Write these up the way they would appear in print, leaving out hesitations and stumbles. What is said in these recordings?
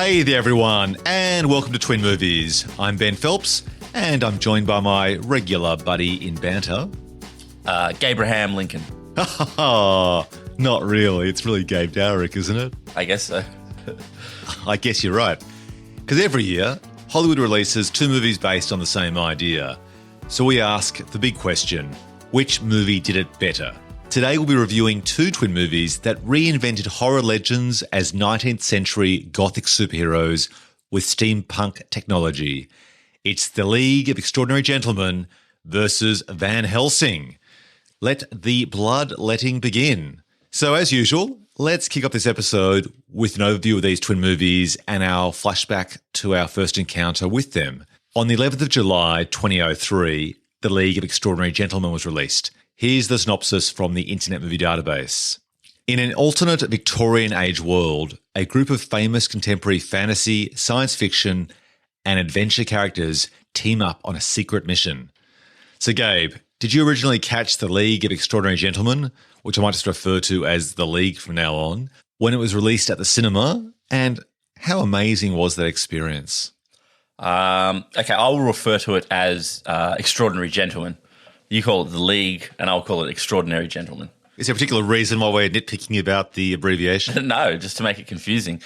Hey there, everyone, and welcome to Twin Movies. I'm Ben Phelps, and I'm joined by my regular buddy in banter. Gabraham Lincoln. Not really. It's really Gabe Dowrick, isn't it? I guess so. I guess you're right. Because every year, Hollywood releases two movies based on the same idea. So we ask the big question, which movie did it better? Today we'll be reviewing two twin movies that reinvented horror legends as 19th century gothic superheroes with steampunk technology. It's The League of Extraordinary Gentlemen versus Van Helsing. Let the bloodletting begin. So as usual, let's kick off this episode with an overview of these twin movies and our flashback to our first encounter with them. On the 11th of July 2003, The League of Extraordinary Gentlemen was released. Here's the synopsis from the Internet Movie Database. In an alternate Victorian age world, a group of famous contemporary fantasy, science fiction, and adventure characters team up on a secret mission. So, Gabe, did you originally catch The League of Extraordinary Gentlemen, which I might just refer to as The League from now on, when it was released at the cinema? And how amazing was that experience? Okay, I'll refer to it as Extraordinary Gentlemen. You call it The League, and I'll call it Extraordinary Gentlemen. Is there a particular reason why we're nitpicking about the abbreviation? No, just to make it confusing.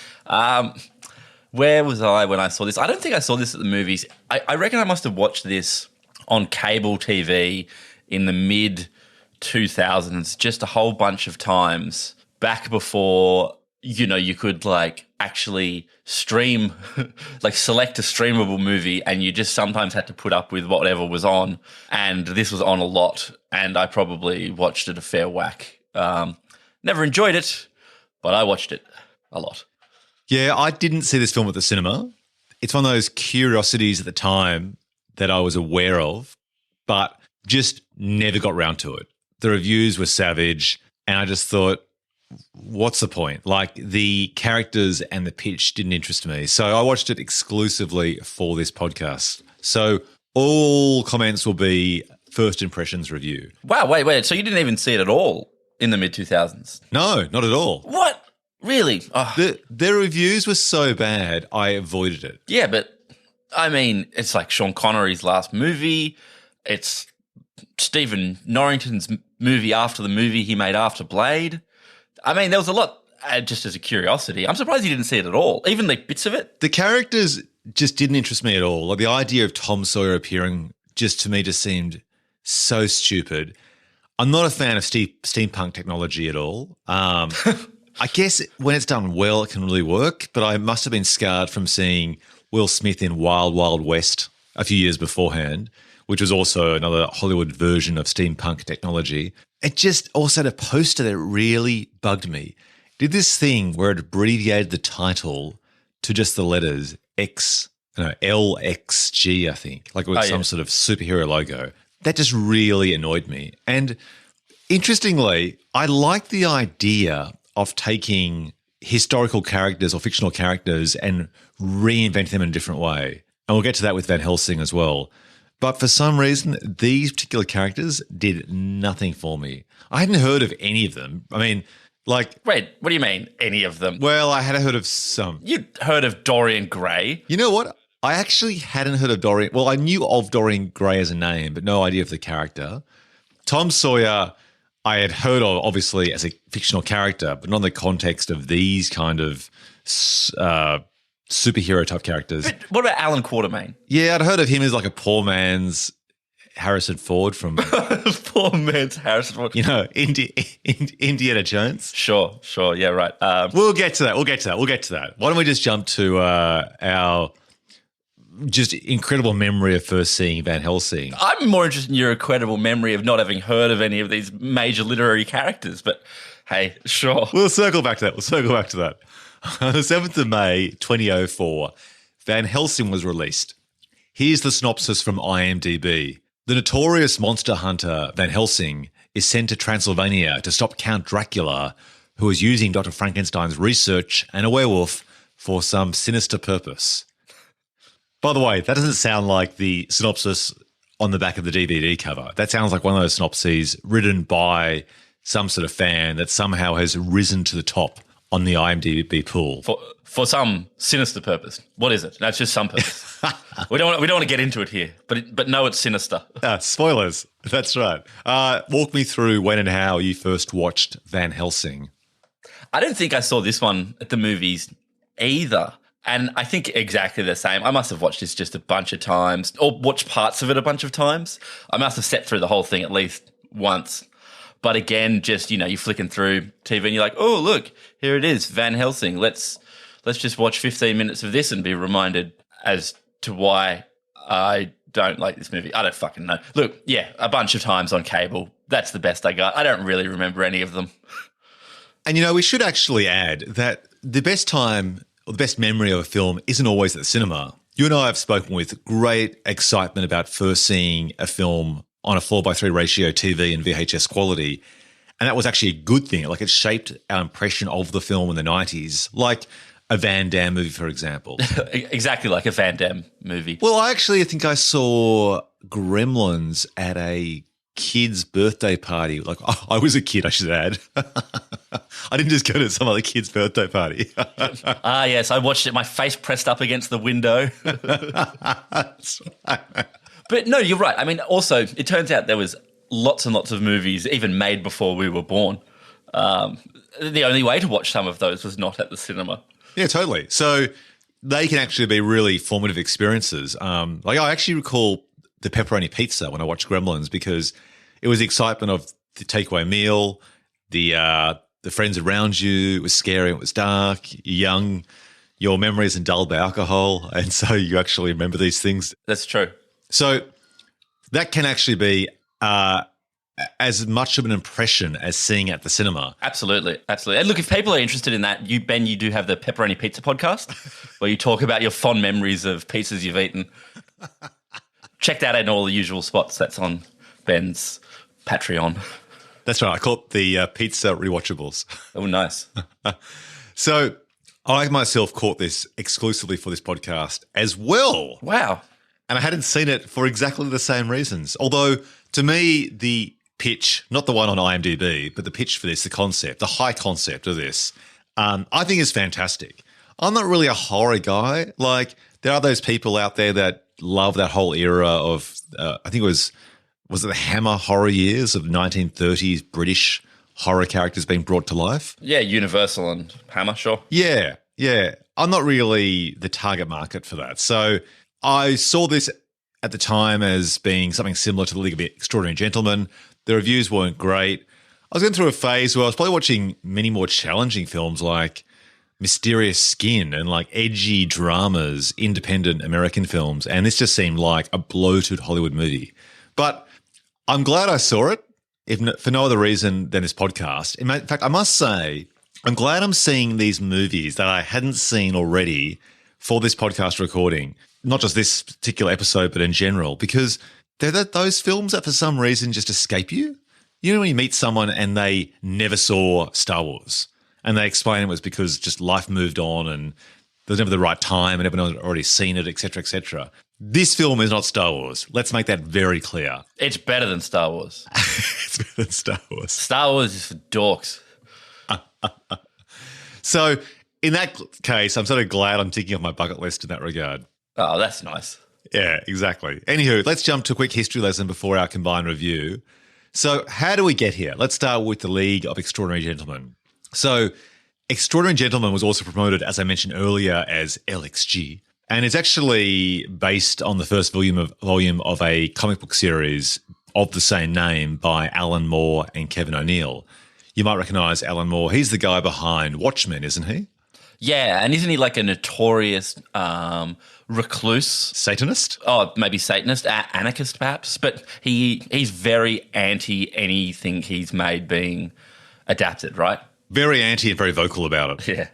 Where was I when I saw this? I don't think I saw this at the movies. I reckon I must have watched this on cable TV in the mid-2000s, just a whole bunch of times, back before, you could actually stream, select a streamable movie, and you just sometimes had to put up with whatever was on. And this was on a lot, and I probably watched it a fair whack. Never enjoyed it, but I watched it a lot. Yeah, I didn't see this film at the cinema. It's one of those curiosities at the time that I was aware of, but just never got round to it. The reviews were savage, and I just thought, what's the point? The characters and the pitch didn't interest me. So I watched it exclusively for this podcast. So all comments will be first impressions review. Wow, wait. So you didn't even see it at all in the mid-2000s? No, not at all. What? Really? Oh. The reviews were so bad, I avoided it. Yeah, but I mean, it's like Sean Connery's last movie. It's Stephen Norrington's movie after the movie he made after Blade. I mean, there was a lot just as a curiosity. I'm surprised you didn't see it at all, even bits of it. The characters just didn't interest me at all. The idea of Tom Sawyer appearing just seemed so stupid. I'm not a fan of steampunk technology at all. I guess when it's done well, it can really work, but I must have been scarred from seeing Will Smith in Wild Wild West a few years beforehand, which was also another Hollywood version of steampunk technology. It just also had a poster that really bugged me. Did this thing where it abbreviated the title to just the letters LXG, I think, like it was some sort of superhero logo. That just really annoyed me. And interestingly, I like the idea of taking historical characters or fictional characters and reinventing them in a different way. And we'll get to that with Van Helsing as well. But for some reason, these particular characters did nothing for me. I hadn't heard of any of them. I mean, Wait, what do you mean, any of them? Well, I had heard of some. You'd heard of Dorian Gray? You know what? I actually hadn't heard of Dorian. Well, I knew of Dorian Gray as a name, but no idea of the character. Tom Sawyer, I had heard of, obviously, as a fictional character, but not in the context of these kind of superhero type characters. But what about Alan Quatermain? Yeah, I'd heard of him as a poor man's Harrison Ford from Poor man's Harrison Ford. Indiana Jones. Sure. Yeah, right. We'll get to that. Why don't we just jump to our just incredible memory of first seeing Van Helsing? I'm more interested in your incredible memory of not having heard of any of these major literary characters, but hey, sure. We'll circle back to that. On the 7th of May, 2004, Van Helsing was released. Here's the synopsis from IMDb. The notorious monster hunter Van Helsing is sent to Transylvania to stop Count Dracula, who is using Dr. Frankenstein's research and a werewolf for some sinister purpose. By the way, that doesn't sound like the synopsis on the back of the DVD cover. That sounds like one of those synopses written by some sort of fan that somehow has risen to the top on the IMDb pool. For some sinister purpose. What is it? No, it's just some purpose. we don't want to get into it here, but no, it's sinister. Spoilers. That's right. Walk me through when and how you first watched Van Helsing. I don't think I saw this one at the movies either. And I think exactly the same. I must have watched this just a bunch of times or watched parts of it a bunch of times. I must have sat through the whole thing at least once. But again, just, you're flicking through TV and you're like, oh, look, here it is, Van Helsing. Let's just watch 15 minutes of this and be reminded as to why I don't like this movie. I don't fucking know. Look, yeah, a bunch of times on cable. That's the best I got. I don't really remember any of them. And, we should actually add that the best time or the best memory of a film isn't always at the cinema. You and I have spoken with great excitement about first seeing a film on a 4:3 ratio TV and VHS quality. And that was actually a good thing. Like, it shaped our impression of the film in the 90s, like a Van Damme movie, for example. Exactly like a Van Damme movie. Well, I think I saw Gremlins at a kid's birthday party. Like, I was a kid, I should add. I didn't just go to some other kid's birthday party. Yes, I watched it, my face pressed up against the window. That's right. But no, you're right. I mean, also, it turns out there was lots and lots of movies even made before we were born. The only way to watch some of those was not at the cinema. Yeah, totally. So they can actually be really formative experiences. Like, I actually recall the pepperoni pizza when I watched Gremlins because it was the excitement of the takeaway meal, the friends around you. It was scary. It was dark. You're young. Your memory isn't dulled by alcohol, and so you actually remember these things. That's true. So that can actually be as much of an impression as seeing at the cinema. Absolutely. And look, if people are interested in that, you do have the Pepperoni Pizza podcast where you talk about your fond memories of pizzas you've eaten. Check that out in all the usual spots. That's on Ben's Patreon. That's right. I call it the Pizza Rewatchables. Oh, nice. So I myself caught this exclusively for this podcast as well. Wow. And I hadn't seen it for exactly the same reasons. Although, to me, the pitch, not the one on IMDb, but the pitch for this, the concept, the high concept of this, I think is fantastic. I'm not really a horror guy. Like, there are those people out there that love that whole era of, I think it was it the Hammer horror years of 1930s British horror characters being brought to life? Yeah, Universal and Hammer, sure. Yeah. I'm not really the target market for that. So I saw this at the time as being something similar to The League of Extraordinary Gentlemen. The reviews weren't great. I was going through a phase where I was probably watching many more challenging films like Mysterious Skin and like edgy dramas, independent American films, and this just seemed like a bloated Hollywood movie. But I'm glad I saw it, for no other reason than this podcast. In fact, I must say, I'm glad I'm seeing these movies that I hadn't seen already for this podcast recording. Not just this particular episode, but in general, because they're those films that for some reason just escape you. You know, when you meet someone and they never saw Star Wars and they explain it was because just life moved on and there was never the right time and everyone had already seen it, et cetera, et cetera. This film is not Star Wars. Let's make that very clear. It's better than Star Wars. It's better than Star Wars. Star Wars is for dorks. So in that case, I'm sort of glad I'm ticking off my bucket list in that regard. Oh, that's nice. Yeah, exactly. Anywho, let's jump to a quick history lesson before our combined review. So how do we get here? Let's start with The League of Extraordinary Gentlemen. So Extraordinary Gentlemen was also promoted, as I mentioned earlier, as LXG. And it's actually based on the first volume of a comic book series of the same name by Alan Moore and Kevin O'Neill. You might recognise Alan Moore. He's the guy behind Watchmen, isn't he? Yeah, and isn't he like a notorious recluse? Satanist? Oh, maybe Satanist, anarchist perhaps. But he's very anti anything he's made being adapted, right? Very anti and very vocal about it. Yeah,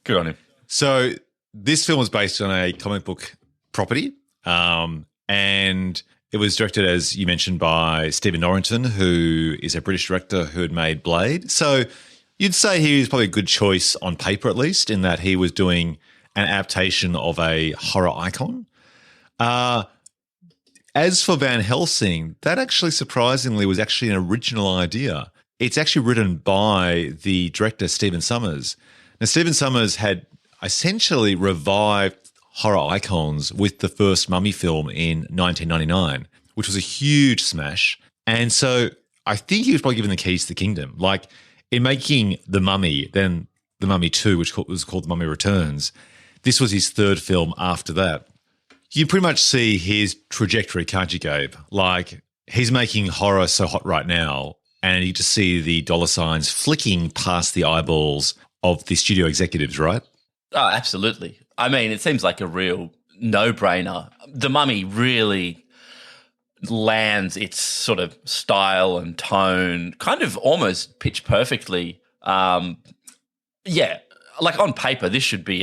good on him. So this film was based on a comic book property, and it was directed, as you mentioned, by Stephen Norrington, who is a British director who had made Blade. So you'd say he was probably a good choice on paper, at least, in that he was doing an adaptation of a horror icon. As for Van Helsing, that actually surprisingly was actually an original idea. It's actually written by the director, Stephen Sommers. Now, Stephen Sommers had essentially revived horror icons with the first Mummy film in 1999, which was a huge smash. And so I think he was probably given the keys to the kingdom. Like in making The Mummy, then The Mummy 2, which was called The Mummy Returns, this was his third film after that. You pretty much see his trajectory, can't you, Gabe? Like he's making horror so hot right now, and you just see the dollar signs flicking past the eyeballs of the studio executives, right? Oh, absolutely. I mean, it seems like a real no-brainer. The Mummy really lands its sort of style and tone kind of almost pitch perfectly. Yeah, like on paper, this should be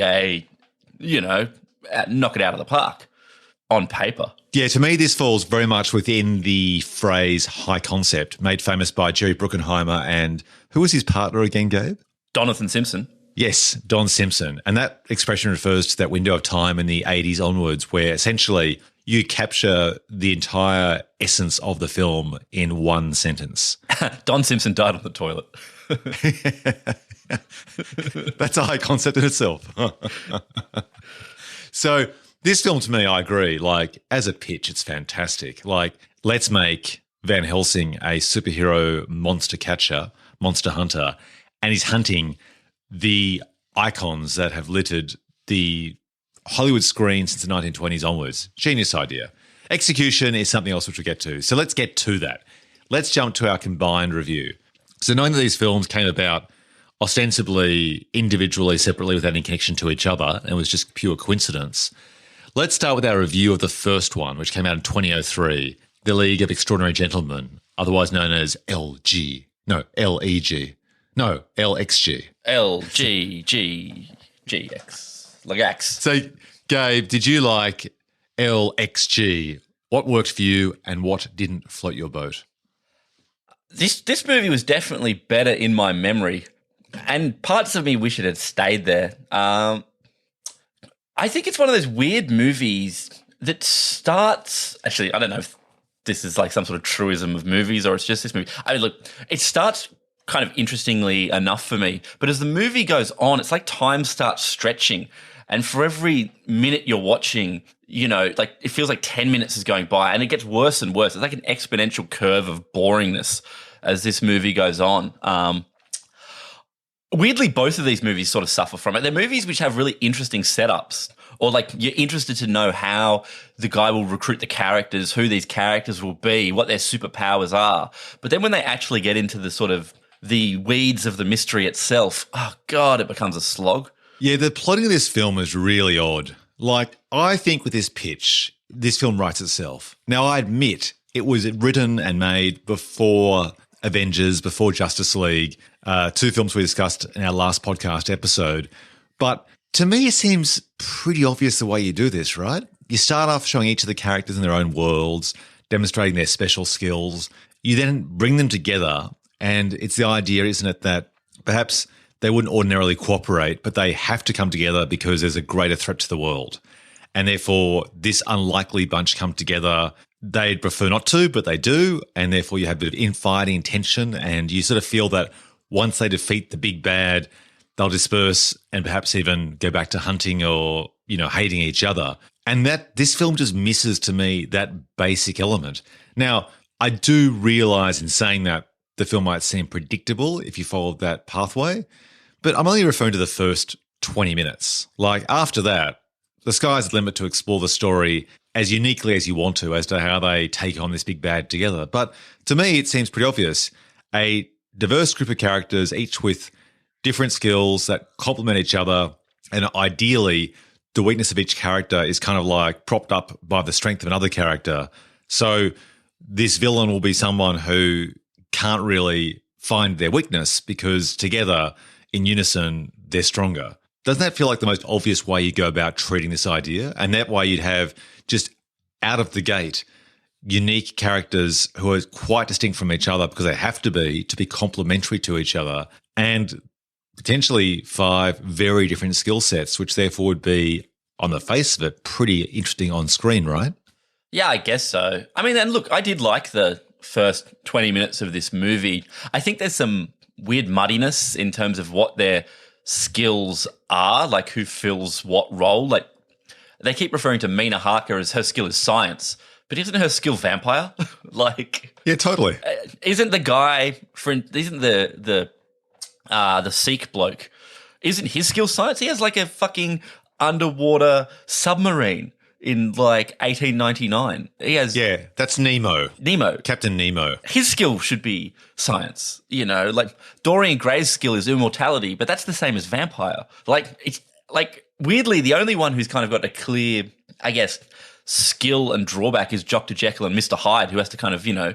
knock it out of the park on paper. Yeah, to me, this falls very much within the phrase high concept, made famous by Jerry Bruckheimer and who was his partner again, Gabe? Jonathan Simpson. Yes, Don Simpson. And that expression refers to that window of time in the 80s onwards where essentially you capture the entire essence of the film in one sentence. Don Simpson died on the toilet. That's a high concept in itself. So this film, to me, I agree, like as a pitch, it's fantastic. Like let's make Van Helsing a superhero monster catcher, monster hunter, and he's hunting the icons that have littered the Hollywood screen since the 1920s onwards. Genius idea. Execution is something else which we'll get to. So let's get to that. Let's jump to our combined review. So knowing that these films came about ostensibly, individually, separately, without any connection to each other, and it was just pure coincidence, let's start with our review of the first one, which came out in 2003, The League of Extraordinary Gentlemen, otherwise known as LG. No, LEG. No, LXG. LGGGX. Like X. So, Gabe, did you like LXG? What worked for you and what didn't float your boat? This movie was definitely better in my memory, and parts of me wish it had stayed there. I think it's one of those weird movies that starts. Actually, I don't know if this is like some sort of truism of movies or it's just this movie. I mean, look, it starts kind of interestingly enough for me, but as the movie goes on, it's like time starts stretching, and for every minute you're watching, like it feels like 10 minutes is going by, and it gets worse and worse. It's like an exponential curve of boringness as this movie goes on. Weirdly, both of these movies sort of suffer from it. They're movies which have really interesting setups, or like you're interested to know how the guy will recruit the characters, who these characters will be, what their superpowers are. But then when they actually get into the sort of the weeds of the mystery itself, oh God, it becomes a slog. Yeah, the plotting of this film is really odd. Like, I think with this pitch, this film writes itself. Now, I admit it was written and made before Avengers, before Justice League, two films we discussed in our last podcast episode. But to me, it seems pretty obvious the way you do this, right? You start off showing each of the characters in their own worlds, demonstrating their special skills. You then bring them together, and it's the idea, isn't it, that perhaps they wouldn't ordinarily cooperate, but they have to come together because there's a greater threat to the world. And therefore, this unlikely bunch come together. They'd prefer not to, but they do. And therefore, you have a bit of infighting, tension, and you sort of feel that once they defeat the big bad, they'll disperse and perhaps even go back to hunting or, hating each other. And that this film just misses, to me, that basic element. Now, I do realize in saying that the film might seem predictable if you followed that pathway, but I'm only referring to the first 20 minutes. Like, after that, the sky's the limit to explore the story as uniquely as you want to as to how they take on this big bad together. But to me, it seems pretty obvious. A diverse group of characters, each with different skills that complement each other, and ideally, the weakness of each character is kind of like propped up by the strength of another character. So this villain will be someone who can't really find their weakness because together, in unison, they're stronger. Doesn't that feel like the most obvious way you go about treating this idea? And that way you'd have just out of the gate unique characters who are quite distinct from each other because they have to be complementary to each other, and potentially 5 very different skill sets, which therefore would be, on the face of it, pretty interesting on screen, right? Yeah, I guess so. I mean, and look, I did like the first 20 minutes of this movie. I think there's some weird muddiness in terms of what they're skills are, like who fills what role. Like they keep referring to Mina Harker as her skill is science, but isn't her skill vampire? Like, Yeah, totally. isn't the guy isn't the Sikh bloke? Isn't his skill science? He has like a fucking underwater submarine in like 1899. He has Yeah, that's Nemo. Captain Nemo. His skill should be science, you know. Like Dorian Gray's skill is immortality, but that's the same as vampire. Like it's like weirdly the only one who's kind of got a clear, I guess, skill and drawback is Dr. Jekyll and Mr. Hyde, who has to kind of, you know,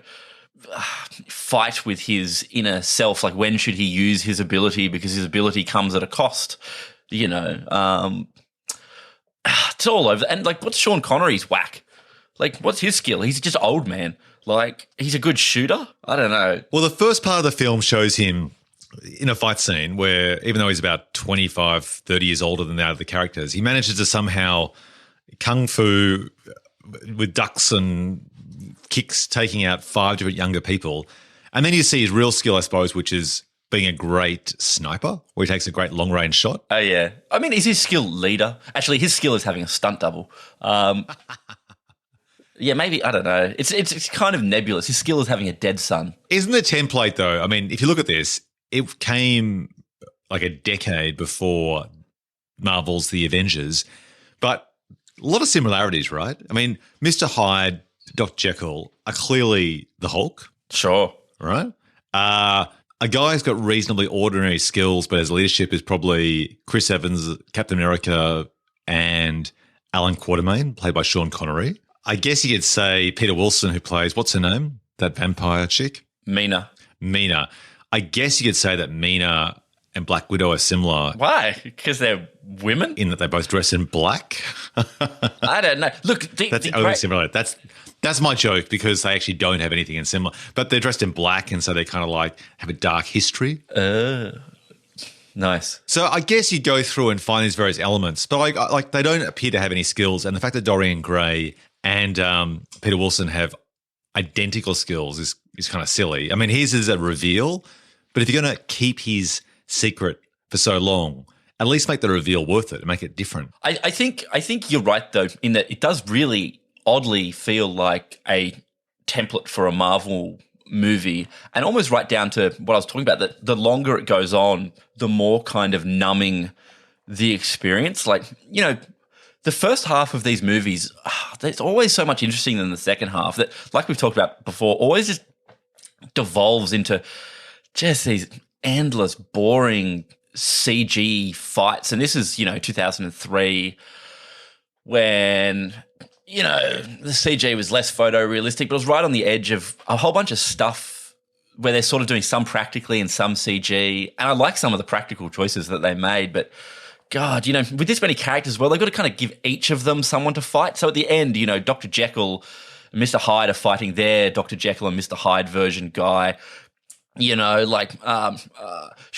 fight with his inner self. Like when should he use his ability because his ability comes at a cost, you know. It's all over. And like, what's Sean Connery's whack? Like, what's his skill? He's just old man. Like, he's a good shooter? I don't know. Well, the first part of the film shows him in a fight scene where even though he's about 25, 30 years older than the other characters, he manages to somehow kung fu with ducks and kicks, taking out 5 different younger people. And then you see his real skill, I suppose, which is being a great sniper, where he takes a great long-range shot. Oh, yeah. I mean, is his skill leader? Actually, his skill is having a stunt double. Yeah, maybe, I don't know. It's kind of nebulous. His skill is having a dead son. Isn't the template, though, I mean, if you look at this, it came like a decade before Marvel's The Avengers, but a lot of similarities, right? I mean, Mr. Hyde, Dr. Jekyll are clearly the Hulk. Sure. Right? A guy who's got reasonably ordinary skills, but his leadership is probably Chris Evans, Captain America, and Alan Quatermain, played by Sean Connery. I guess you could say Peter Wilson, who plays, what's her name? That vampire chick? Mina. I guess you could say that Mina and Black Widow are similar. Why? Because they're women? In that they both dress in black. I don't know. Look, that's only similar. That's my joke because they actually don't have anything in similar. But they're dressed in black, and so they kind of like have a dark history. Nice. So I guess you go through and find these various elements, but like they don't appear to have any skills. And the fact that Dorian Gray and Peter Wilson have identical skills is kind of silly. I mean, his is a reveal, but if you're going to keep his secret for so long, at least make the reveal worth it and make it different. I think you're right, though, in that it does really oddly feel like a template for a Marvel movie, and almost right down to what I was talking about, that the longer it goes on, the more kind of numbing the experience. Like, you know, the first half of these movies, there's always so much interesting than the second half that, like we've talked about before, always just devolves into just these endless, boring CG fights. And this is, you know, 2003 when, you know, the CG was less photorealistic, but it was right on the edge of a whole bunch of stuff where they're sort of doing some practically and some CG. And I like some of the practical choices that they made, but God, you know, with this many characters, well, they've got to kind of give each of them someone to fight. So at the end, you know, Dr. Jekyll and Mr. Hyde are fighting their Dr. Jekyll and Mr. Hyde version guy. You know, like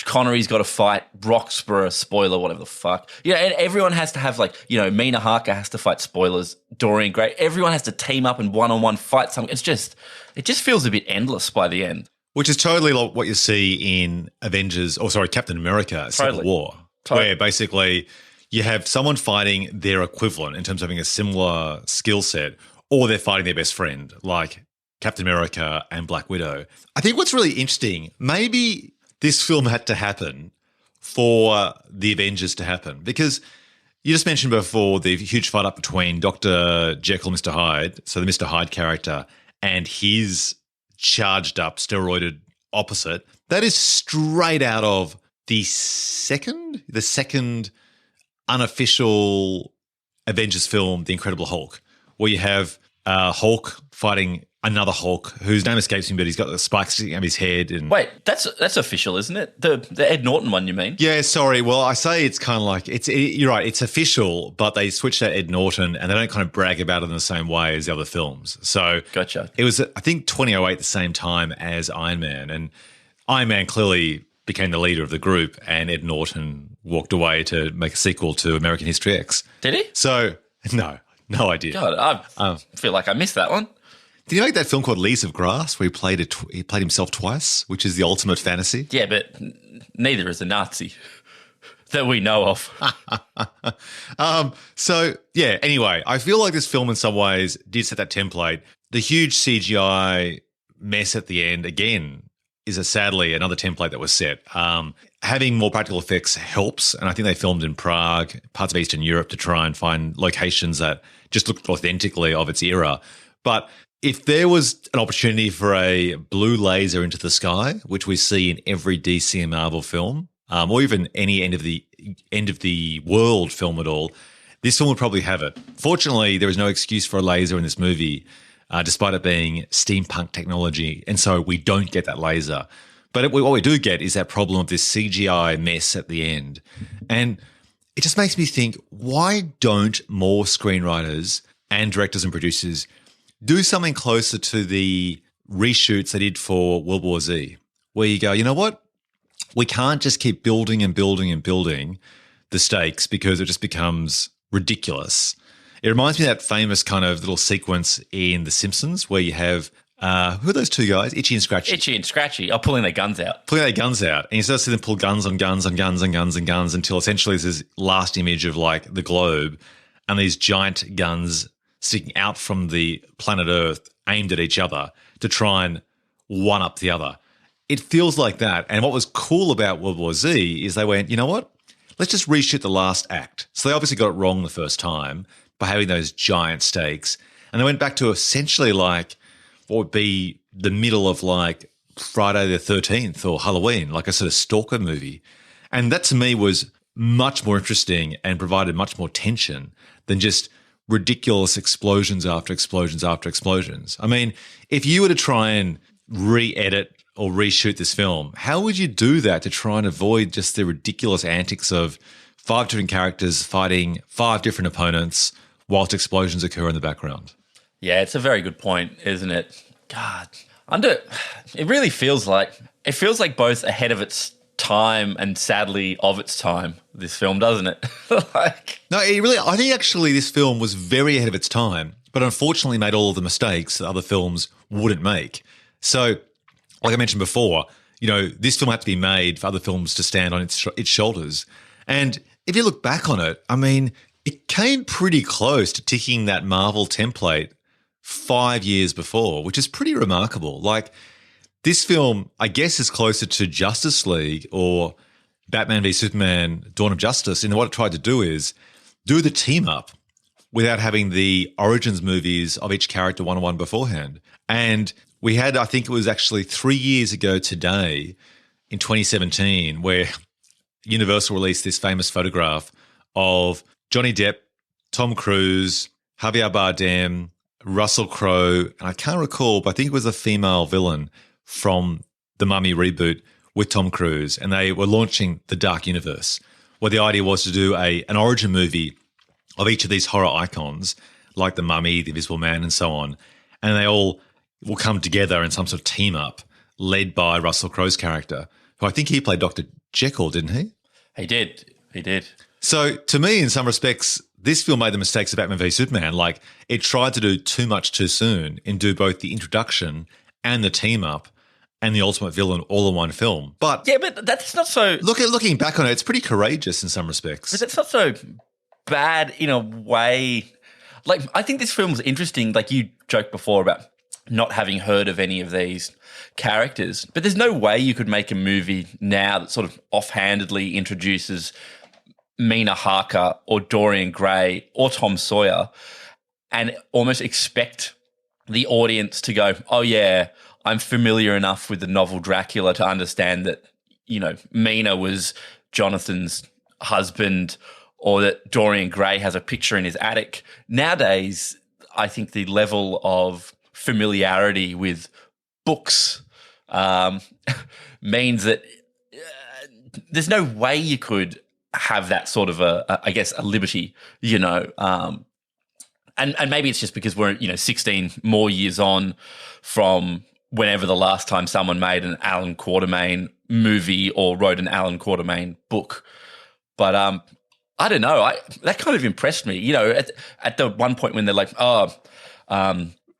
Connery's got to fight Roxburgh, spoiler, whatever the fuck. Yeah, and everyone has to have, like, you know, Mina Harker has to fight, spoilers, Dorian Gray. Everyone has to team up and one-on-one fight something. It just feels a bit endless by the end. Which is totally like what you see in Captain America, Civil War, where basically you have someone fighting their equivalent in terms of having a similar skill set, or they're fighting their best friend, like Captain America and Black Widow. I think what's really interesting, maybe this film had to happen for the Avengers to happen, because you just mentioned before the huge fight up between Dr. Jekyll, Mr. Hyde, so the Mr. Hyde character, and his charged up, steroided opposite. That is straight out of the second unofficial Avengers film, The Incredible Hulk, where you have Hulk fighting another Hulk whose name escapes me, but he's got the spikes sticking out of his head. And wait, that's official, isn't it? The Ed Norton one, you mean? Yeah, sorry. Well, I say it's kind of like you're right. It's official, but they switched out Ed Norton, and they don't kind of brag about it in the same way as the other films. So gotcha. It was, I think, 2008, the same time as Iron Man, and Iron Man clearly became the leader of the group, and Ed Norton walked away to make a sequel to American History X. Did he? So no idea. God, I feel like I missed that one. Did he make that film called Leaves of Grass, where he played himself twice, which is the ultimate fantasy? Yeah, but neither is a Nazi. that we know of. Anyway, I feel like this film in some ways did set that template. The huge CGI mess at the end, again, is sadly another template that was set. Having more practical effects helps, and I think they filmed in Prague, parts of Eastern Europe, to try and find locations that just looked authentically of its era. But if there was an opportunity for a blue laser into the sky, which we see in every DC and Marvel film, or even any end of the world film at all, this film would probably have it. Fortunately, there is no excuse for a laser in this movie, despite it being steampunk technology, and so we don't get that laser. But what we do get is that problem of this CGI mess at the end. And it just makes me think, why don't more screenwriters and directors and producers do something closer to the reshoots they did for World War Z, where you go, you know what? We can't just keep building and building and building the stakes because it just becomes ridiculous. It reminds me of that famous kind of little sequence in The Simpsons where you have, who are those two guys? Itchy and Scratchy. Itchy and Scratchy are pulling their guns out. And you start to see them pull guns on guns on guns and guns and guns until essentially there's this last image of like the globe and these giant guns sticking out from the planet Earth aimed at each other to try and one up the other. It feels like that. And what was cool about World War Z is they went, you know what? Let's just reshoot the last act. So they obviously got it wrong the first time by having those giant stakes. And they went back to essentially like what would be the middle of like Friday the 13th or Halloween, like a sort of stalker movie. And that to me was much more interesting and provided much more tension than just ridiculous explosions after explosions after explosions. I mean, if you were to try and re-edit or reshoot this film, how would you do that to try and avoid just the ridiculous antics of 5 different characters fighting 5 different opponents whilst explosions occur in the background? Yeah, it's a very good point, isn't it? God, it really feels like both ahead of its time and sadly of its time, this film, doesn't it? I think actually this film was very ahead of its time, but unfortunately made all of the mistakes that other films wouldn't make. So, like I mentioned before, this film had to be made for other films to stand on its shoulders. And if you look back on it, I mean, it came pretty close to ticking that Marvel template 5 years before, which is pretty remarkable. Like, this film, I guess, is closer to Justice League or Batman v Superman, Dawn of Justice. And what it tried to do is do the team up without having the origins movies of each character one-on-one beforehand. And we had, I think it was actually 3 years ago today, in 2017, where Universal released this famous photograph of Johnny Depp, Tom Cruise, Javier Bardem, Russell Crowe, and I can't recall, but I think it was a female villain from the Mummy reboot with Tom Cruise, and they were launching the Dark Universe, where the idea was to do an origin movie of each of these horror icons, like the Mummy, the Invisible Man, and so on, and they all will come together in some sort of team up, led by Russell Crowe's character, who I think he played Dr. Jekyll, didn't he? He did. So to me, in some respects, this film made the mistakes of Batman v Superman. Like, it tried to do too much too soon and do both the introduction and the team up and the ultimate villain all in one film. But yeah, but that's not so. Looking back on it, it's pretty courageous in some respects. But it's not so bad in a way. Like, I think this film's interesting. Like, you joked before about not having heard of any of these characters, but there's no way you could make a movie now that sort of offhandedly introduces Mina Harker or Dorian Gray or Tom Sawyer and almost expect the audience to go, oh yeah, I'm familiar enough with the novel Dracula to understand that, Mina was Jonathan's husband or that Dorian Gray has a picture in his attic. Nowadays, I think the level of familiarity with books means that there's no way you could have that sort of a liberty, and maybe it's just because we're 16 more years on from whenever the last time someone made an Alan Quatermain movie or wrote an Alan Quatermain book. But I don't know, that kind of impressed me. At the one point when they're like,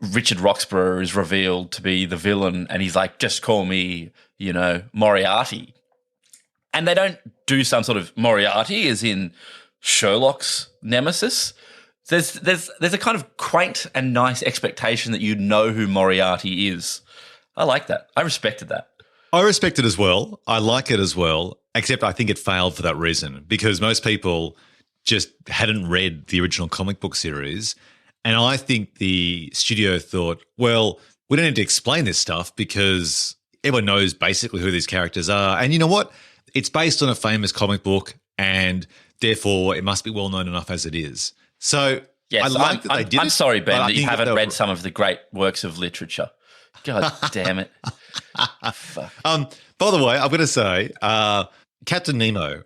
Richard Roxburgh is revealed to be the villain, and he's like, just call me, Moriarty. And they don't do some sort of Moriarty, as in Sherlock's nemesis. There's a kind of quaint and nice expectation that you know who Moriarty is. I like that. I respected that. I respect it as well. I like it as well, except I think it failed for that reason because most people just hadn't read the original comic book series. And I think the studio thought, well, we don't need to explain this stuff because everyone knows basically who these characters are. And you know what? It's based on a famous comic book and therefore it must be well known enough as it is. So yes, I like that they did it. I'm sorry, Ben, that you haven't read were... some of the great works of literature. God damn it. Fuck. By the way, I'm going to say Captain Nemo.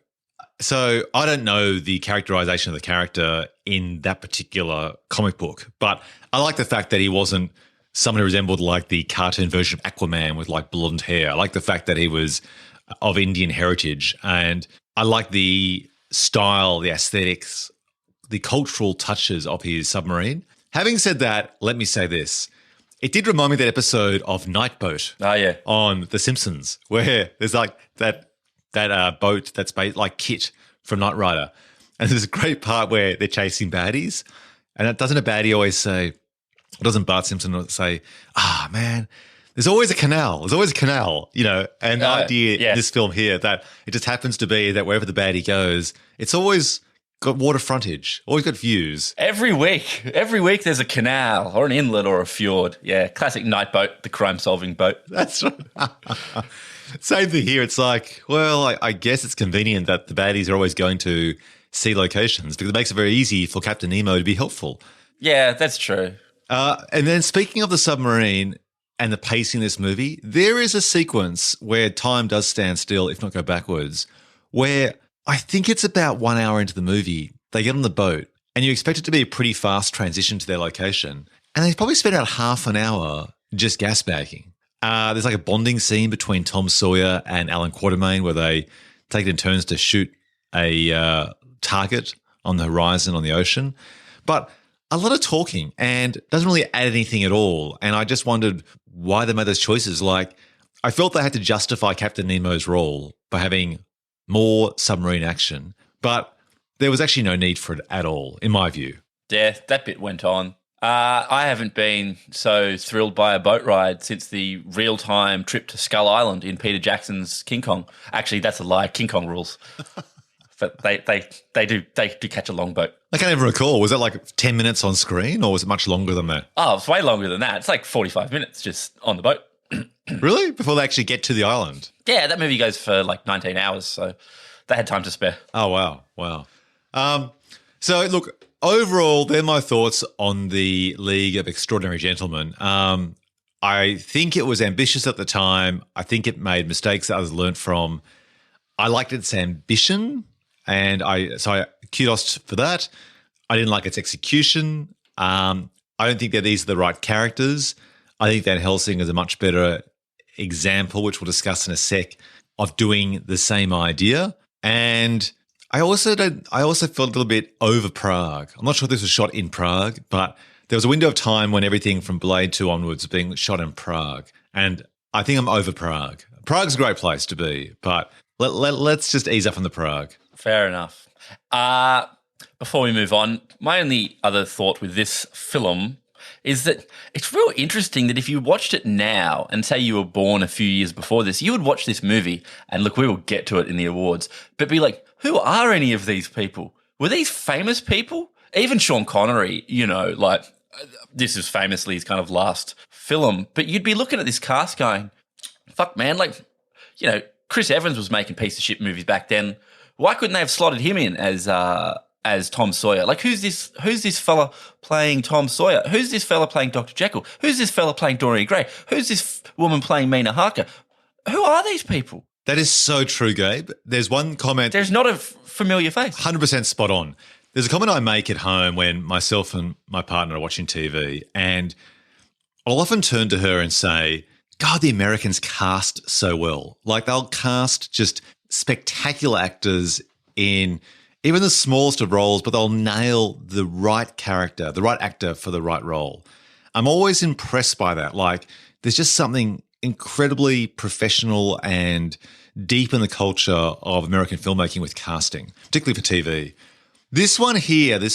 So I don't know the characterization of the character in that particular comic book, but I like the fact that he wasn't someone who resembled like the cartoon version of Aquaman with like blonde hair. I like the fact that he was of Indian heritage, and I like the style, the aesthetics, the cultural touches of his submarine. Having said that, let me say this. It did remind me of that episode of Night Boat on The Simpsons where there's like that boat that's like Kit from Knight Rider. And there's a great part where they're chasing baddies. And doesn't a baddie always say, doesn't Bart Simpson say, man, there's always a canal. There's always a canal, you know. And the idea in this film here that it just happens to be that wherever the baddie goes, it's always got water frontage, always got views. Every week there's a canal or an inlet or a fjord. Yeah, classic Night Boat, the crime-solving boat. That's right. Same thing here. It's like, well, I guess it's convenient that the baddies are always going to see locations because it makes it very easy for Captain Nemo to be helpful. Yeah, that's true. And then speaking of the submarine and the pacing of this movie, there is a sequence where time does stand still, if not go backwards, where I think it's about 1 hour into the movie, they get on the boat and you expect it to be a pretty fast transition to their location. And they probably spend about half an hour just gasbagging. There's like a bonding scene between Tom Sawyer and Alan Quatermain where they take it in turns to shoot a target on the horizon on the ocean. But a lot of talking and doesn't really add anything at all. And I just wondered why they made those choices. Like, I felt they had to justify Captain Nemo's role by having more submarine action, but there was actually no need for it at all, in my view. Yeah, that bit went on. I haven't been so thrilled by a boat ride since the real-time trip to Skull Island in Peter Jackson's King Kong. Actually, that's a lie. King Kong rules. But they do catch a longboat. I can't even recall. Was that like 10 minutes on screen or was it much longer than that? Oh, it's way longer than that. It's like 45 minutes just on the boat. Really? Before they actually get to the island? Yeah, that movie goes for like 19 hours, so they had time to spare. Oh, wow. So, look, overall, they're my thoughts on the League of Extraordinary Gentlemen. I think it was ambitious at the time. I think it made mistakes that others learned from. I liked its ambition, and I kudos for that. I didn't like its execution. I don't think that these are the right characters. I think Van Helsing is a much better example, which we'll discuss in a sec, of doing the same idea. And I also felt a little bit over Prague. I'm not sure if this was shot in Prague, but there was a window of time when everything from Blade 2 onwards was being shot in Prague. And I think I'm over Prague. Prague's a great place to be, but let's just ease up on the Prague. Fair enough. Before we move on, my only other thought with this film is that it's real interesting that if you watched it now and say you were born a few years before this, you would watch this movie and look, we will get to it in the awards, but be like, who are any of these people? Were these famous people? Even Sean Connery, you know, like this is famously his kind of last film, but you'd be looking at this cast going, fuck man, like, you know, Chris Evans was making piece of shit movies back then. Why couldn't they have slotted him in as Tom Sawyer? Like, who's this fella playing Tom Sawyer? Who's this fella playing Dr. Jekyll? Who's this fella playing Dorian Gray? Who's this woman playing Mina Harker? Who are these people? That is so true, Gabe. There's one comment. There's not a familiar face. 100% spot on. There's a comment I make at home when myself and my partner are watching TV, and I'll often turn to her and say, God, the Americans cast so well. Like, they'll cast just spectacular actors in even the smallest of roles, but they'll nail the right character, the right actor for the right role. I'm always impressed by that. Like, there's just something incredibly professional and deep in the culture of American filmmaking with casting, particularly for TV. This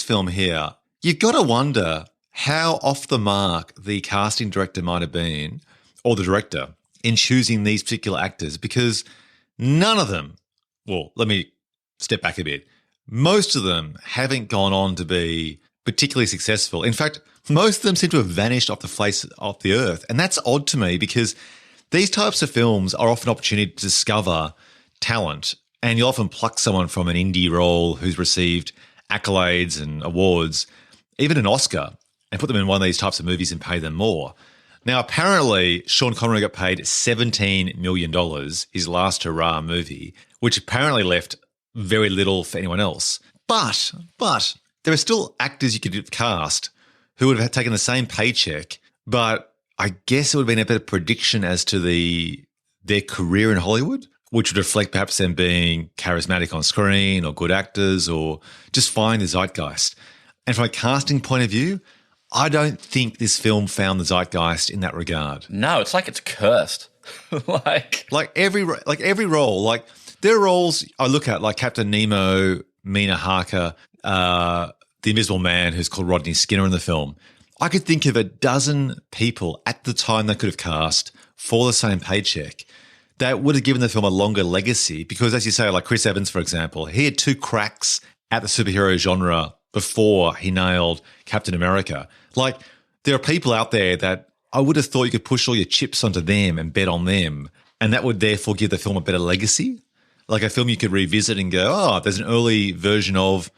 film here, you've got to wonder how off the mark the casting director might have been, or the director, in choosing these particular actors, because none of them, well, let me step back a bit. Most of them haven't gone on to be particularly successful. In fact, most of them seem to have vanished off the face of the earth. And that's odd to me because these types of films are often an opportunity to discover talent. And you'll often pluck someone from an indie role who's received accolades and awards, even an Oscar, and put them in one of these types of movies and pay them more. Now, apparently, Sean Connery got paid $17 million, his last hurrah movie, which apparently left very little for anyone else. But there are still actors you could have cast who would have taken the same paycheck, but I guess it would have been a better prediction as to their career in Hollywood, which would reflect perhaps them being charismatic on screen or good actors or just fine the zeitgeist. And from a casting point of view, I don't think this film found the zeitgeist in that regard. No, it's like it's cursed. like every role, like there are roles I look at, like Captain Nemo, Mina Harker, the Invisible Man, who's called Rodney Skinner in the film. I could think of a dozen people at the time they could have cast for the same paycheck that would have given the film a longer legacy because, as you say, like Chris Evans, for example, he had 2 cracks at the superhero genre before he nailed Captain America. Like, there are people out there that I would have thought you could push all your chips onto them and bet on them, and that would therefore give the film a better legacy. Like a film you could revisit and go, oh, there's an early version of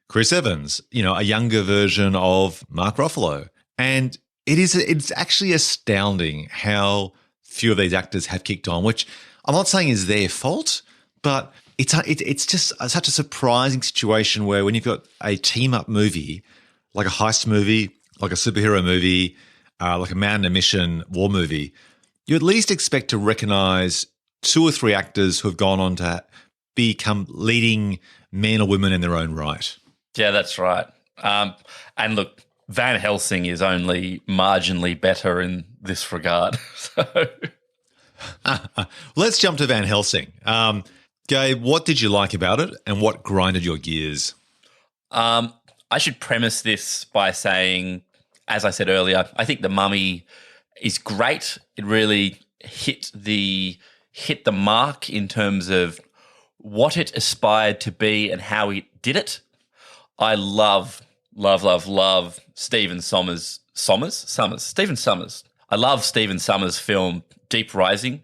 Chris Evans, a younger version of Mark Ruffalo. And it's actually astounding how few of these actors have kicked on, which I'm not saying is their fault, but it's just such a surprising situation where when you've got a team-up movie, like a heist movie, like a superhero movie, like a man on a mission war movie, you at least expect to recognise 2 or 3 actors who have gone on to become leading men or women in their own right. Yeah, that's right. And look, Van Helsing is only marginally better in this regard. So, let's jump to Van Helsing. Gabe, what did you like about it and what grinded your gears? I should premise this by saying, as I said earlier, I think The Mummy is great. It really hit the mark in terms of what it aspired to be and how it did it. I love Stephen Sommers. I love Stephen Sommers' film Deep Rising.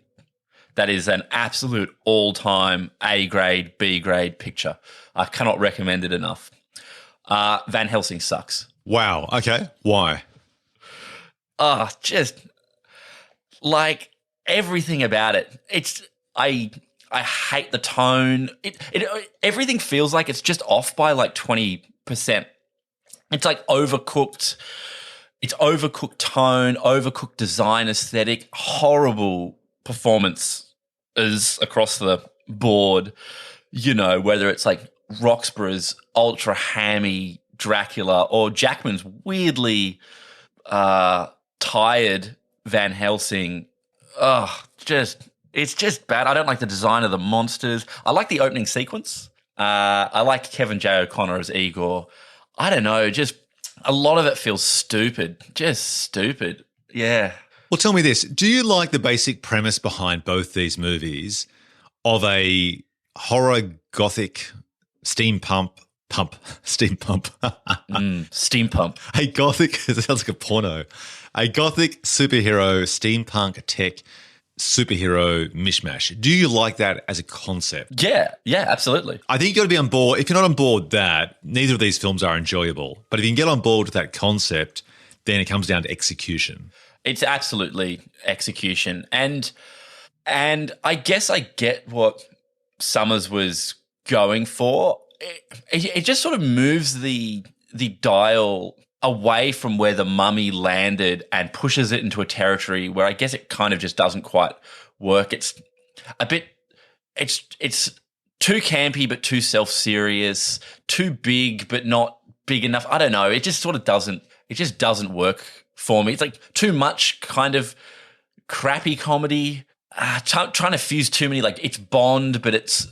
That is an absolute all-time A-grade, B-grade picture. I cannot recommend it enough. Van Helsing sucks. Wow. Okay. Why? Just like everything about it. I hate the tone. Everything feels like it's just off by like 20%. It's like overcooked. It's overcooked tone, overcooked design aesthetic, horrible performances across the board. Whether it's like Roxburgh's ultra hammy Dracula or Jackman's weirdly tired Van Helsing. It's just bad. I don't like the design of the monsters. I like the opening sequence. I like Kevin J. O'Connor as Igor. I don't know, just a lot of it feels stupid. Just stupid. Yeah. Well, tell me this. Do you like the basic premise behind both these movies of a horror gothic steam pump? Steam pump. A gothic, it sounds like a porno. A gothic superhero steampunk tech superhero mishmash. Do you like that as a concept? Yeah, absolutely. I think you've got to be on board. If you're not on board that, neither of these films are enjoyable. But if you can get on board with that concept, then it comes down to execution. It's absolutely execution. And I guess I get what Sommers was going for. It just sort of moves the dial away from where The Mummy landed and pushes it into a territory where I guess it kind of just doesn't quite work. It's too campy but too self-serious, too big but not big enough. I don't know. It just sort of doesn't work for me. It's like too much kind of crappy comedy, trying to fuse too many, like it's Bond, but it's,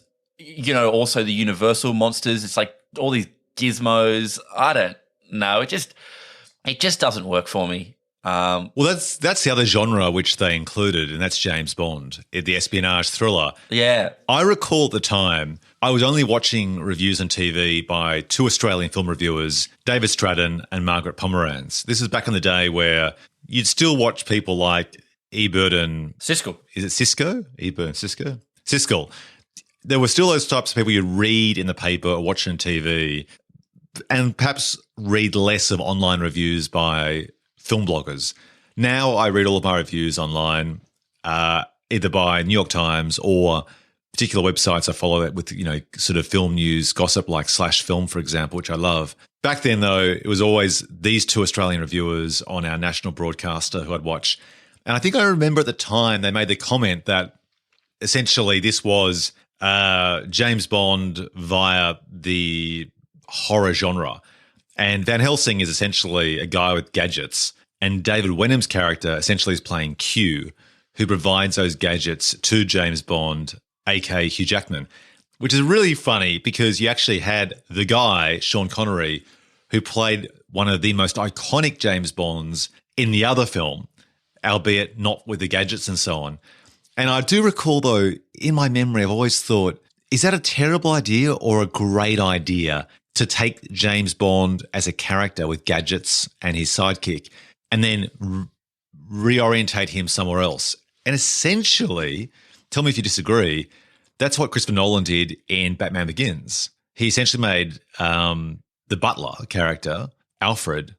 also the Universal monsters. It's like all these gizmos. I don't know. It just doesn't work for me. Well, that's the other genre which they included, and that's James Bond, the espionage thriller. Yeah. I recall at the time I was only watching reviews on TV by two Australian film reviewers, David Stratton and Margaret Pomeranz. This is back in the day where you'd still watch people like Ebert and Siskel. Is it Cisco? Ebert and Cisco? Siskel. There were still those types of people you'd read in the paper or watch on TV, and perhaps read less of online reviews by film bloggers. Now I read all of my reviews online, either by New York Times or particular websites I follow that with, sort of film news gossip like Slash Film, for example, which I love. Back then, though, it was always these two Australian reviewers on our national broadcaster who I'd watch. And I think I remember at the time they made the comment that essentially this was James Bond via the horror genre. And Van Helsing is essentially a guy with gadgets, and David Wenham's character essentially is playing Q, who provides those gadgets to James Bond, aka Hugh Jackman, which is really funny because you actually had the guy, Sean Connery, who played one of the most iconic James Bonds in the other film, albeit not with the gadgets and so on. And I do recall, though, in my memory, I've always thought, is that a terrible idea or a great idea to take James Bond as a character with gadgets and his sidekick and then reorientate him somewhere else? And essentially, tell me if you disagree, that's what Christopher Nolan did in Batman Begins. He essentially made the butler character, Alfred,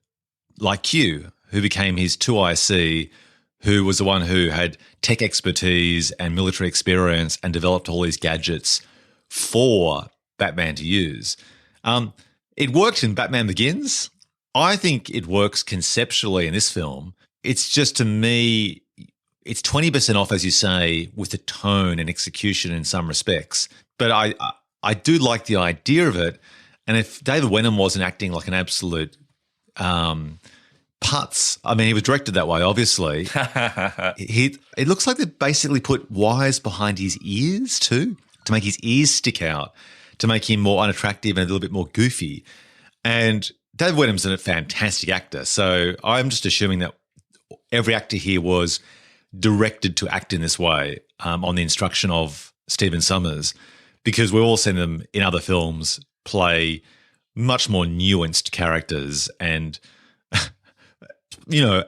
like Q, who became his 2IC, who was the one who had tech expertise and military experience and developed all these gadgets for Batman to use. It worked in Batman Begins. I think it works conceptually in this film. It's just, to me, it's 20% off, as you say, with the tone and execution in some respects. But I do like the idea of it. And if David Wenham wasn't acting like an absolute putz, I mean, he was directed that way, obviously. It looks like they basically put wires behind his ears too, to make his ears stick out, to make him more unattractive and a little bit more goofy. And David Wenham's a fantastic actor. So I'm just assuming that every actor here was directed to act in this way on the instruction of Stephen Sommers, because we've all seen them in other films play much more nuanced characters and,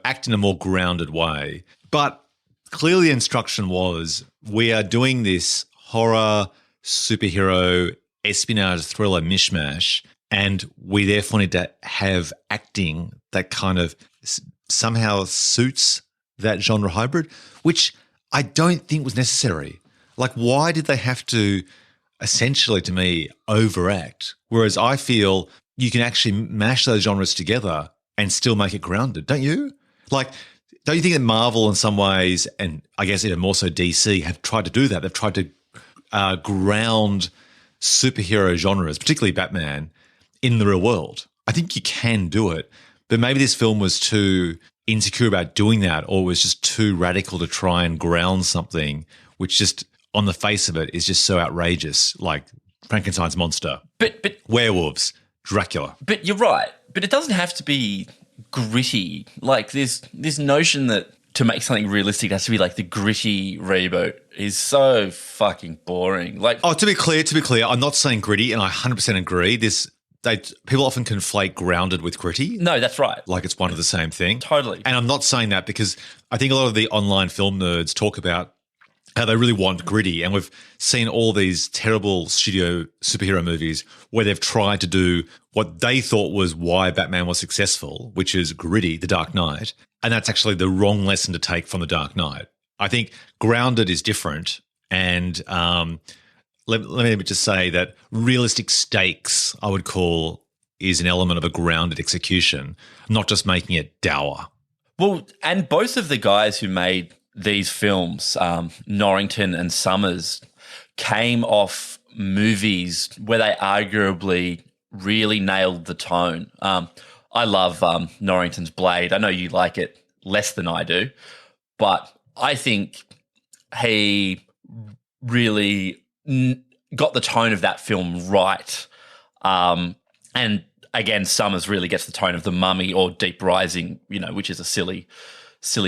act in a more grounded way. But clearly the instruction was, we are doing this horror, superhero, espionage, thriller mishmash, and we therefore need to have acting that kind of somehow suits that genre hybrid, which I don't think was necessary. Like, why did they have to essentially, to me, overact? Whereas I feel you can actually mash those genres together and still make it grounded, don't you? Like, don't you think that Marvel in some ways, and I guess even more so DC, have tried to do that? They've tried to ground superhero genres, particularly Batman, in the real world. I think you can do it, but maybe this film was too insecure about doing that, or was just too radical to try and ground something which just on the face of it is just so outrageous, like Frankenstein's monster, but werewolves, Dracula. But you're right. But it doesn't have to be gritty. Like this notion that to make something realistic it has to be like the gritty reboot is so fucking boring. Like, to be clear, I'm not saying gritty, and I 100% agree. People often conflate grounded with gritty. No, that's right. Like it's one of the same thing. Totally. And I'm not saying that because I think a lot of the online film nerds talk about how they really want gritty. And we've seen all these terrible studio superhero movies where they've tried to do what they thought was why Batman was successful, which is gritty, The Dark Knight. And that's actually the wrong lesson to take from The Dark Knight. I think grounded is different. And let me just say that realistic stakes, I would call, is an element of a grounded execution, not just making it dour. Well, and both of the guys who made these films, Norrington and Summers, came off movies where they arguably really nailed the tone. I love Norrington's Blade. I know you like it less than I do, but I think he really got the tone of that film right. And again, Summers really gets the tone of The Mummy or Deep Rising, which is a silly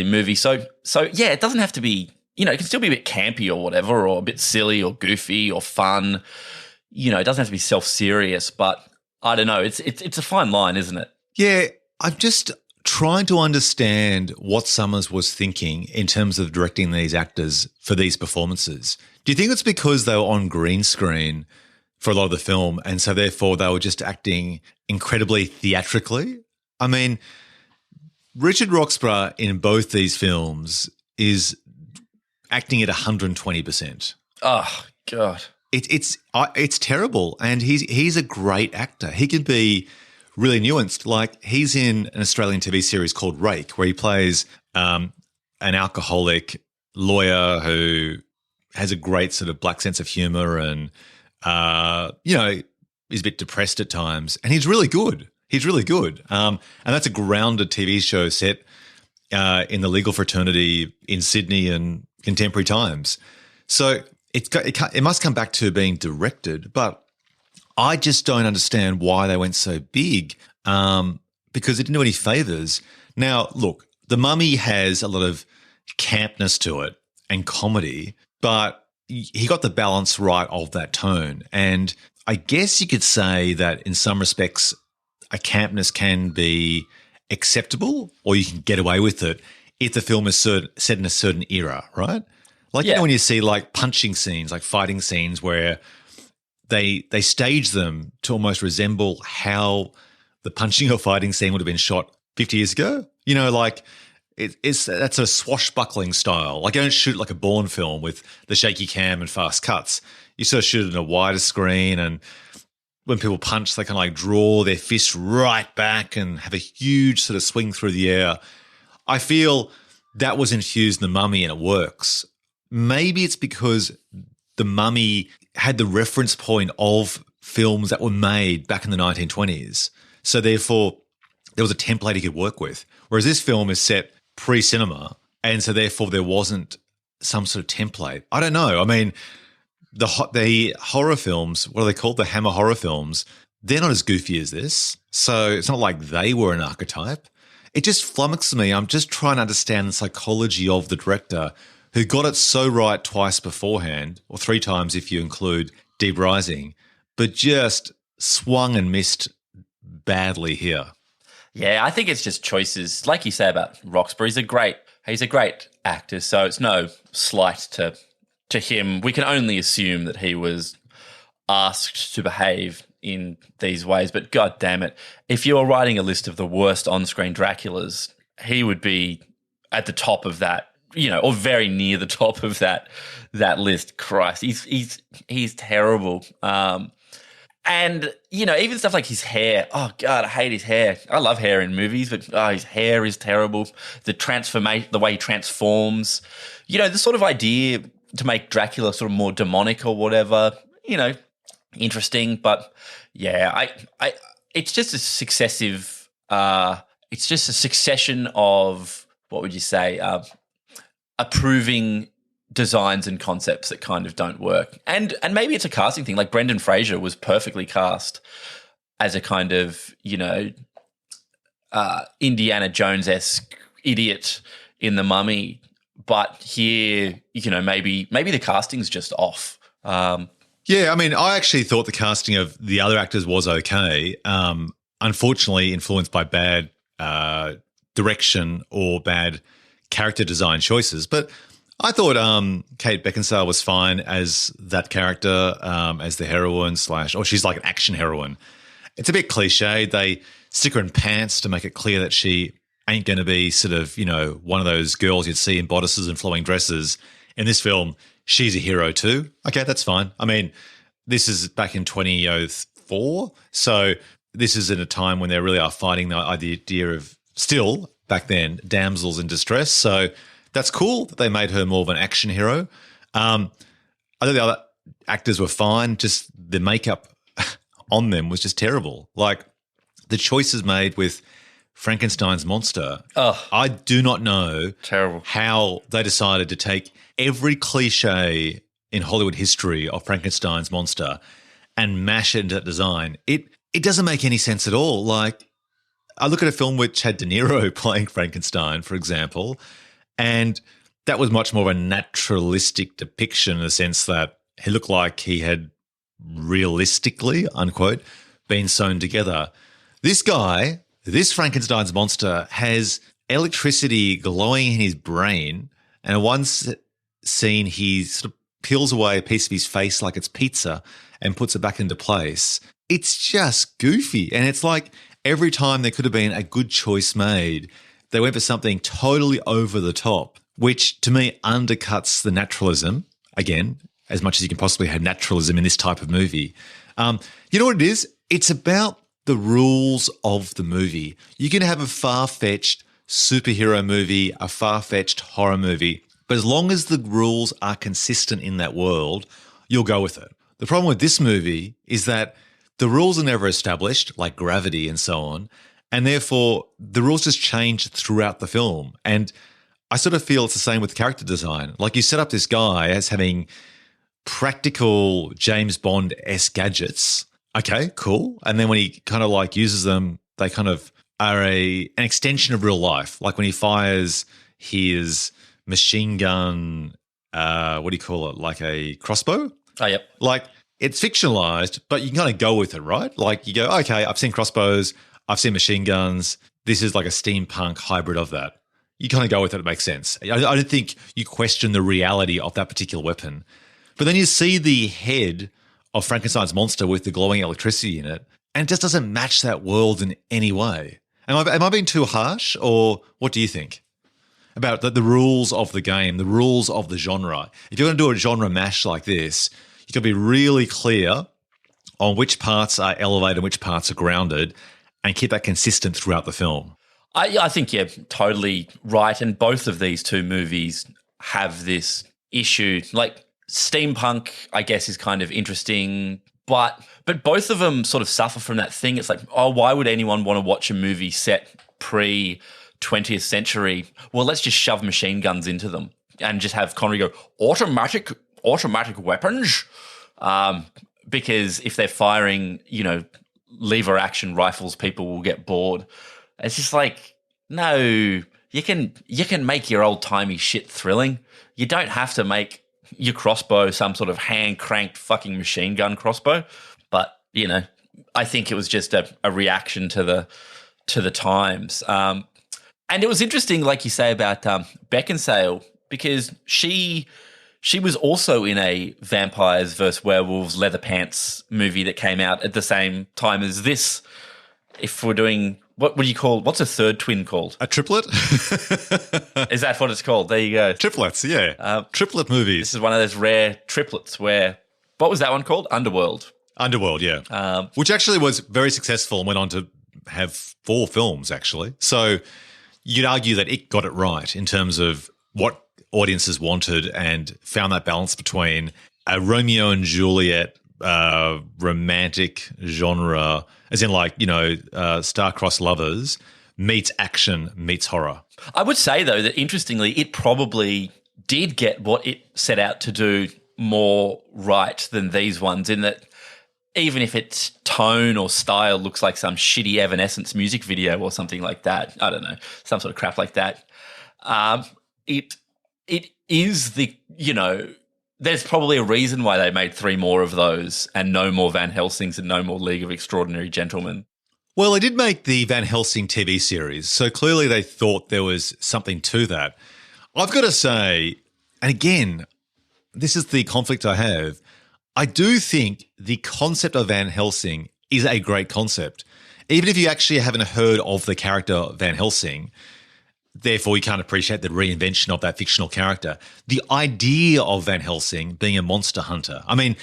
movie. So yeah, it doesn't have to be, it can still be a bit campy or whatever, or a bit silly or goofy or fun. It doesn't have to be self-serious, but I don't know. It's a fine line, isn't it? Yeah, I'm just trying to understand what Summers was thinking in terms of directing these actors for these performances. Do you think it's because they were on green screen for a lot of the film and so therefore they were just acting incredibly theatrically? I mean, Richard Roxburgh in both these films is acting at 120%. Oh, God. It's terrible, and he's a great actor. He can be really nuanced. Like, he's in an Australian TV series called Rake, where he plays an alcoholic lawyer who has a great sort of black sense of humour and is a bit depressed at times, and he's really good. He's really good, and that's a grounded TV show set in the legal fraternity in Sydney and contemporary times. So it must come back to being directed, but I just don't understand why they went so big because it didn't do any favours. Now, look, The Mummy has a lot of campness to it and comedy, but he got the balance right of that tone. And I guess you could say that in some respects a campness can be acceptable or you can get away with it if the film is set in a certain era, right? Like, when you see like punching scenes, like fighting scenes where they stage them to almost resemble how the punching or fighting scene would have been shot 50 years ago. That's a swashbuckling style. Like, you don't shoot like a Bourne film with the shaky cam and fast cuts. You sort of shoot it in a wider screen, and when people punch, they kind of like draw their fist right back and have a huge sort of swing through the air. I feel that was infused in The Mummy and it works. Maybe it's because The Mummy had the reference point of films that were made back in the 1920s. So therefore, there was a template he could work with. Whereas this film is set pre-cinema, and so therefore there wasn't some sort of template. I don't know. I mean, the horror films, what are they called? The Hammer horror films, they're not as goofy as this. So it's not like they were an archetype. It just flummoxes me. I'm just trying to understand the psychology of the director who got it so right twice beforehand, or three times if you include Deep Rising, but just swung and missed badly here. Yeah, I think it's just choices. Like you say about Roxburgh, he's a great actor, so it's no slight to him. We can only assume that he was asked to behave in these ways, but God damn it, if you were writing a list of the worst on-screen Draculas, he would be at the top of that, or very near the top of that list. Christ, he's terrible. And, even stuff like his hair. Oh, God, I hate his hair. I love hair in movies, but his hair is terrible. The transformation, the way he transforms, the sort of idea to make Dracula sort of more demonic or whatever, interesting. But, yeah, it's just a successive, it's just a succession of, what would you say, approving designs and concepts that kind of don't work. And maybe it's a casting thing. Like Brendan Fraser was perfectly cast as a kind of, Indiana Jones-esque idiot in The Mummy. But here, maybe the casting's just off. Yeah, I mean, I actually thought the casting of the other actors was okay. Unfortunately, influenced by bad direction or bad character design choices. But I thought Kate Beckinsale was fine as that character, as the heroine she's like an action heroine. It's a bit cliche. They stick her in pants to make it clear that she ain't going to be sort of, one of those girls you'd see in bodices and flowing dresses. In this film, she's a hero too. Okay, that's fine. I mean, this is back in 2004. So this is in a time when they really are fighting the idea of still, back then, damsels in distress. So that's cool that they made her more of an action hero. I think the other actors were fine. Just the makeup on them was just terrible. Like the choices made with Frankenstein's monster. Oh. I do not know Terrible. how they decided to take every cliche in Hollywood history of Frankenstein's monster and mash it into that design. It doesn't make any sense at all. Like, I look at a film which had De Niro playing Frankenstein, for example, and that was much more of a naturalistic depiction in the sense that he looked like he had realistically, unquote, been sewn together. This guy, this Frankenstein's monster, has electricity glowing in his brain, and in one scene he sort of peels away a piece of his face like it's pizza and puts it back into place. It's just goofy, and it's like every time there could have been a good choice made, they went for something totally over the top, which to me undercuts the naturalism, again, as much as you can possibly have naturalism in this type of movie. You know what it is? It's about the rules of the movie. You can have a far-fetched superhero movie, a far-fetched horror movie, but as long as the rules are consistent in that world, you'll go with it. The problem with this movie is that the rules are never established, like gravity and so on, and therefore the rules just change throughout the film. And I sort of feel it's the same with character design. Like, you set up this guy as having practical James Bond-esque gadgets. Okay, cool. And then when he kind of like uses them, they kind of are an extension of real life. Like when he fires his machine gun, what do you call it? Like a crossbow? Oh, yep. Like, it's fictionalized, but you can kind of go with it, right? Like, you go, okay, I've seen crossbows, I've seen machine guns. This is like a steampunk hybrid of that. You kind of go with it. It makes sense. I don't think you question the reality of that particular weapon. But then you see the head of Frankenstein's monster with the glowing electricity in it, and it just doesn't match that world in any way. Am I being too harsh, or what do you think about the rules of the game, the rules of the genre? If you're going to do a genre mash like this, you've got to be really clear on which parts are elevated and which parts are grounded, and keep that consistent throughout the film. I think you're totally right. And both of these two movies have this issue. Like, steampunk, I guess, is kind of interesting, but both of them sort of suffer from that thing. It's like, oh, why would anyone want to watch a movie set pre-20th century? Well, let's just shove machine guns into them and just have Connery go, automatic weapons? Because if they're firing, lever action rifles, people will get bored. It's just like, no, you can make your old-timey shit thrilling. You don't have to make your crossbow some sort of hand-cranked fucking machine gun crossbow. But, I think it was just a reaction to the times. And it was interesting, like you say, about Beckinsale, because she was also in a Vampires vs. Werewolves Leather Pants movie that came out at the same time as this. If we're doing, what would you call, what's a third twin called? A triplet? Is that what it's called? There you go. Triplets, yeah. Triplet movies. This is one of those rare triplets where, what was that one called? Underworld. Underworld, yeah. Which actually was very successful and went on to have 4 films, actually. So you'd argue that it got it right in terms of what audiences wanted and found that balance between a Romeo and Juliet romantic genre, as in like, star-crossed lovers, meets action, meets horror. I would say, though, that interestingly, it probably did get what it set out to do more right than these ones, in that even if its tone or style looks like some shitty Evanescence music video or something like that, I don't know, some sort of crap like that, it is the, there's probably a reason why they made 3 more of those and no more Van Helsings and no more League of Extraordinary Gentlemen. Well, they did make the Van Helsing TV series, so clearly they thought there was something to that. I've got to say, and again, this is the conflict I have, I do think the concept of Van Helsing is a great concept. Even if you actually haven't heard of the character Van Helsing, therefore you can't appreciate the reinvention of that fictional character. The idea of Van Helsing being a monster hunter. I mean,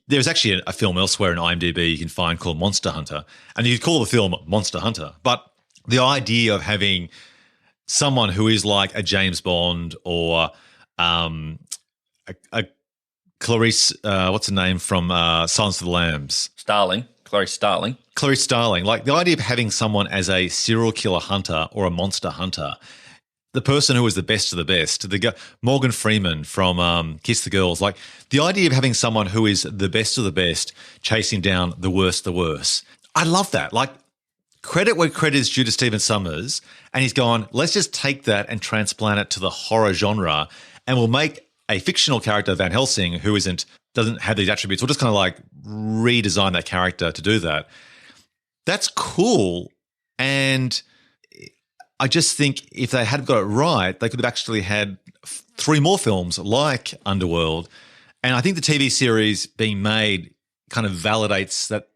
there's actually a film elsewhere in IMDb you can find called Monster Hunter, and you call the film Monster Hunter. But the idea of having someone who is like a James Bond or a Clarice, what's her name from Silence of the Lambs? Clarice Starling. Clarice Starling. Like the idea of having someone as a serial killer hunter or a monster hunter, the person who is the best of the best, Morgan Freeman from Kiss the Girls, like the idea of having someone who is the best of the best chasing down the worst of the worst. I love that. Like credit where credit is due to Stephen Sommers, and he's gone, let's just take that and transplant it to the horror genre, and we'll make a fictional character, Van Helsing, who doesn't have these attributes. We'll just kind of like redesign that character to do that. That's cool. And I just think if they had got it right, they could have actually had 3 more films like Underworld. And I think the TV series being made kind of validates that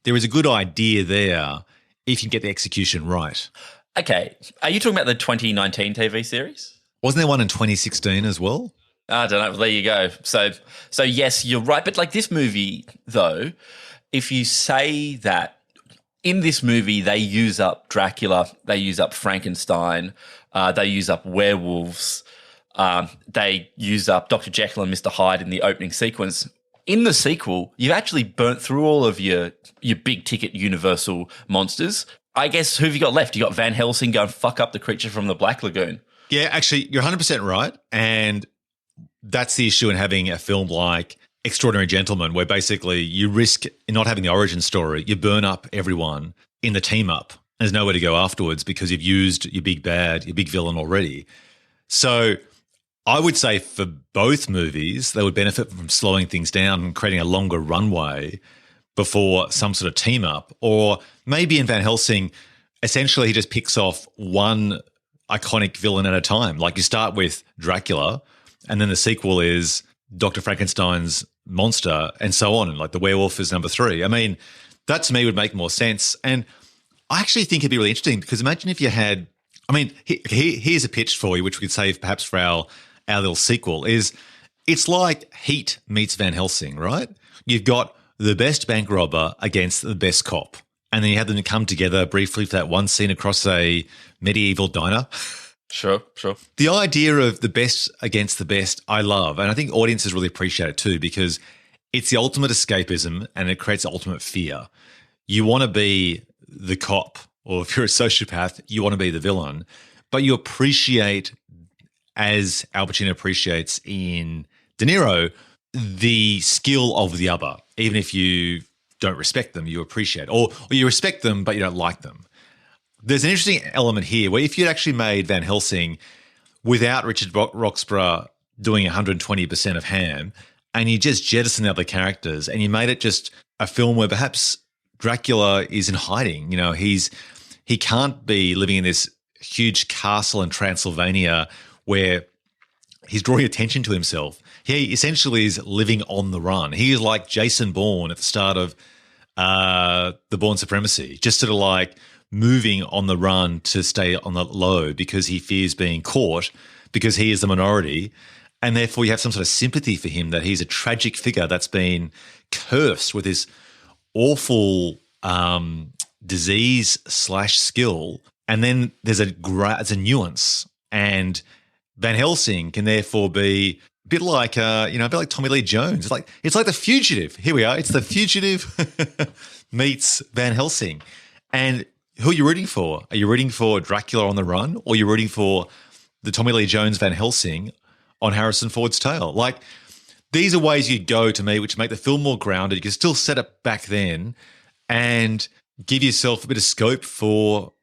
there is a good idea there if you can get the execution right. Okay. Are you talking about the 2019 TV series? Wasn't there one in 2016 as well? I don't know. There you go. So yes, you're right. But like this movie, though, if you say that in this movie they use up Dracula, they use up Frankenstein, they use up werewolves, they use up Dr. Jekyll and Mr. Hyde in the opening sequence. In the sequel, you've actually burnt through all of your big ticket Universal monsters. I guess who have you got left? You got Van Helsing go and fuck up the creature from the Black Lagoon. Yeah, actually, you're 100% right. And that's the issue in having a film like Extraordinary Gentlemen, where basically you risk in not having the origin story. You burn up everyone in the team up. There's nowhere to go afterwards because you've used your big bad, your big villain already. So I would say for both movies, they would benefit from slowing things down and creating a longer runway before some sort of team up. Or maybe in Van Helsing, essentially he just picks off one iconic villain at a time. Like you start with Dracula, and then the sequel is Dr. Frankenstein's monster, and so on. And like the werewolf is number 3. I mean, that to me would make more sense. And I actually think it'd be really interesting because imagine if you had, I mean, here's a pitch for you, which we could save perhaps for our little sequel, is it's like Heat meets Van Helsing, right? You've got the best bank robber against the best cop. And then you have them come together briefly for that one scene across a medieval diner. Sure. The idea of the best against the best, I love. And I think audiences really appreciate it too because it's the ultimate escapism and it creates ultimate fear. You want to be the cop, or if you're a sociopath, you want to be the villain. But you appreciate, as Al Pacino appreciates in De Niro, the skill of the other. Even if you don't respect them, you appreciate. Or you respect them, but you don't like them. There's an interesting element here where if you'd actually made Van Helsing without Richard Roxburgh doing 120% of Ham, and you just jettisoned the other characters and you made it just a film where perhaps Dracula is in hiding. You know, he can't be living in this huge castle in Transylvania where he's drawing attention to himself. He essentially is living on the run. He is like Jason Bourne at the start of The Bourne Supremacy, just sort of like moving on the run to stay on the low because he fears being caught because he is the minority. And therefore you have some sort of sympathy for him that he's a tragic figure that's been cursed with this awful disease/skill. And then there's a nuance. And Van Helsing can therefore be a bit like a bit like Tommy Lee Jones. It's like The Fugitive. Here we are. It's The Fugitive meets Van Helsing. And who are you rooting for? Are you rooting for Dracula on the run, or are you rooting for the Tommy Lee Jones Van Helsing on Harrison Ford's tail? Like, these are ways you go to me which make the film more grounded. You can still set it back then and give yourself a bit of scope for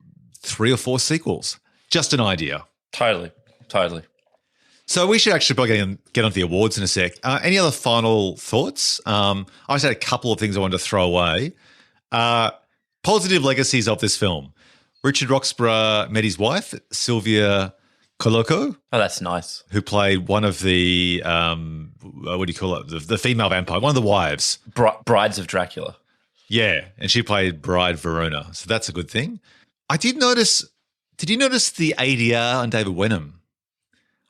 3 or 4 sequels. Just an idea. Totally. So we should actually probably get onto the awards in a sec. Any other final thoughts? I just had a couple of things I wanted to throw away. Positive legacies of this film. Richard Roxburgh met his wife, Sylvia Coloco. Oh, that's nice. Who played one of the, what do you call it? The female vampire, one of the wives. Brides of Dracula. Yeah, and she played Bride Verona. So that's a good thing. Did you notice the ADR on David Wenham?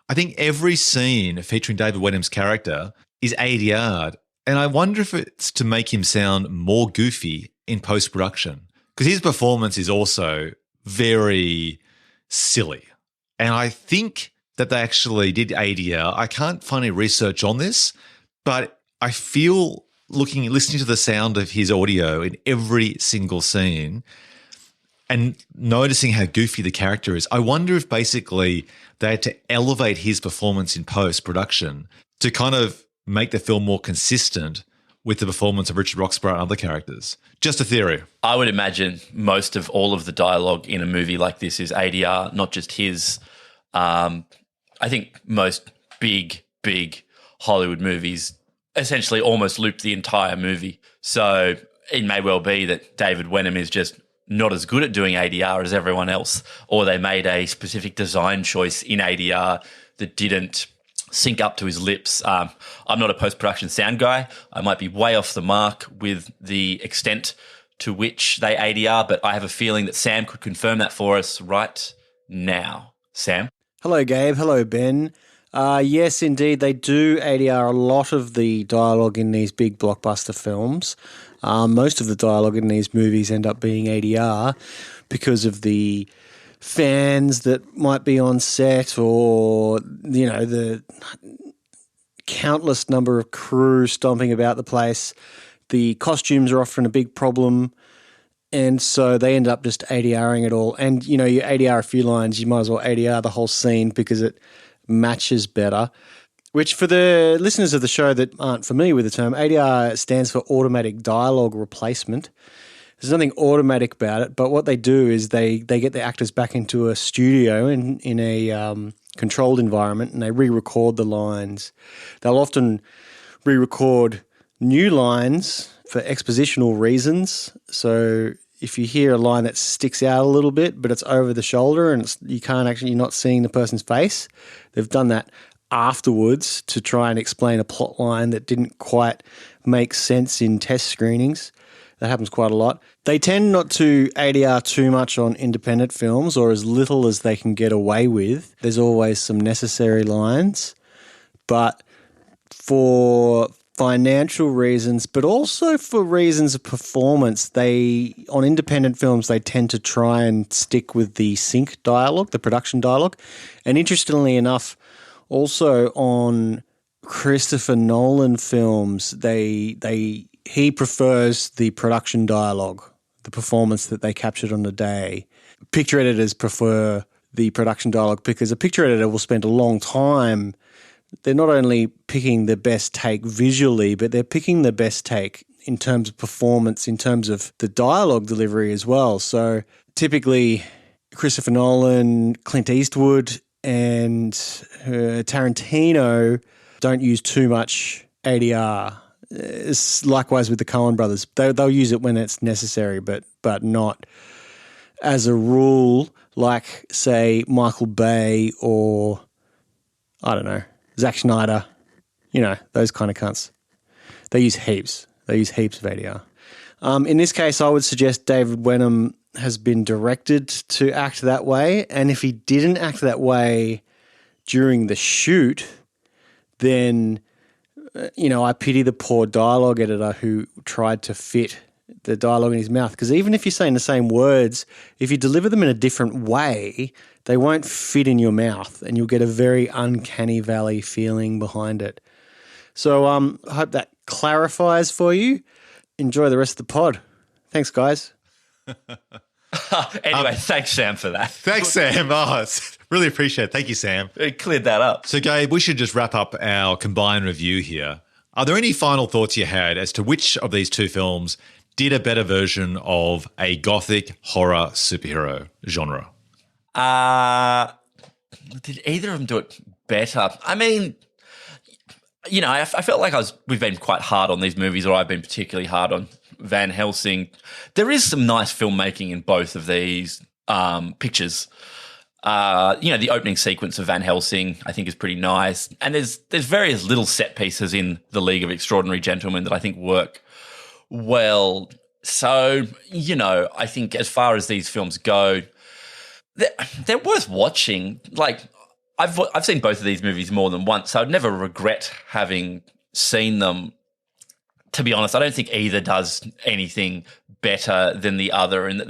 I think every scene featuring David Wenham's character is ADR'd. And I wonder if it's to make him sound more goofy in post-production, because his performance is also very silly. And I think that they actually did ADR. I can't find any research on this, But I feel listening to the sound of his audio in every single scene and noticing how goofy the character is, I wonder if basically they had to elevate his performance in post-production to kind of make the film more consistent with the performance of Richard Roxburgh and other characters. Just a theory. I would imagine most of all of the dialogue in a movie like this is ADR, not just his. I think most big Hollywood movies essentially almost loop the entire movie. So it may well be that David Wenham is just not as good at doing ADR as everyone else, or they made a specific design choice in ADR that didn't sync up to his lips. I'm not a post-production sound guy. I might be way off the mark with the extent to which they ADR, but I have a feeling that Sam could confirm that for us right now. Sam? Hello, Gabe. Hello, Ben. Yes, indeed, they do ADR a lot of the dialogue in these big blockbuster films. Most of the dialogue in these movies end up being ADR because of the fans that might be on set, or, you know, the countless number of crew stomping about the place. The costumes are often a big problem, and so they end up just ADRing it all. And, you know, you ADR a few lines, you might as well ADR the whole scene because it matches better. Which, for the listeners of the show that aren't familiar with the term, ADR stands for automatic dialogue replacement. There's nothing automatic about it, but what they do is they get the actors back into a studio in a controlled environment, and they re-record the lines. They'll often re-record new lines for expositional reasons. So if you hear a line that sticks out a little bit, but it's over the shoulder and you're not seeing the person's face, they've done that afterwards to try and explain a plot line that didn't quite make sense in test screenings. That happens quite a lot. They tend not to ADR too much on independent films, or as little as they can get away with. There's always some necessary lines. But for financial reasons, but also for reasons of performance, on independent films, they tend to try and stick with the sync dialogue, the production dialogue. And interestingly enough, also on Christopher Nolan films, he prefers the production dialogue, the performance that they captured on the day. Picture editors prefer the production dialogue because a picture editor will spend a long time. They're not only picking the best take visually, but they're picking the best take in terms of performance, in terms of the dialogue delivery as well. So typically Christopher Nolan, Clint Eastwood, and Tarantino don't use too much ADR. It's likewise with the Coen brothers. They'll use it when it's necessary, but not as a rule, like, say, Michael Bay or, I don't know, Zack Snyder, you know, those kind of cunts. They use heaps. They use heaps of ADR. In this case, I would suggest David Wenham has been directed to act that way, and if he didn't act that way during the shoot, then, you know, I pity the poor dialogue editor who tried to fit the dialogue in his mouth. Because even if you're saying the same words, if you deliver them in a different way, they won't fit in your mouth, and you'll get a very uncanny valley feeling behind it. So I hope that clarifies for you. Enjoy the rest of the pod. Thanks, guys. Anyway, thanks, Sam, for that. Thanks, Sam. Oh, really appreciate it. Thank you, Sam. It cleared that up. So, Gabe, we should just wrap up our combined review here. Are there any final thoughts you had as to which of these two films did a better version of a gothic horror superhero genre? Did either of them do it better? I mean, you know, I felt like we've been quite hard on these movies, or I've been particularly hard on Van Helsing. There is some nice filmmaking in both of these pictures. You know, the opening sequence of Van Helsing, I think, is pretty nice. And there's various little set pieces in The League of Extraordinary Gentlemen that I think work well. So, you know, I think as far as these films go, they're worth watching. Like, I've seen both of these movies more than once, so I'd never regret having seen them. To be honest, I don't think either does anything better than the other, and that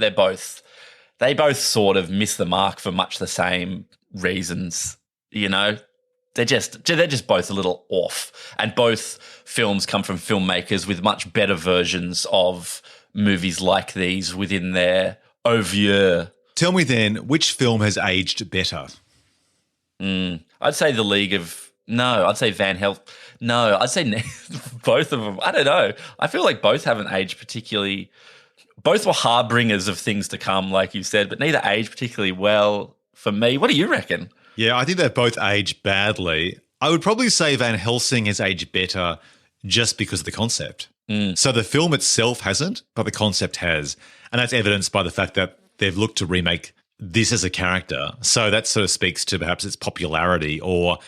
they both sort of miss the mark for much the same reasons, you know? they're just both a little off. And both films come from filmmakers with much better versions of movies like these within their oeuvre. Tell me then, which film has aged better? I'd say The League of... No, I'd say Van Helsing. No, I'd say both of them. I don't know. I feel like both haven't aged particularly... Both were harbingers of things to come, like you said, but neither aged particularly well for me. What do you reckon? Yeah, I think they've both aged badly. I would probably say Van Helsing has aged better just because of the concept. So the film itself hasn't, but the concept has. And that's evidenced by the fact that they've looked to remake this as a character. So that sort of speaks to perhaps its popularity or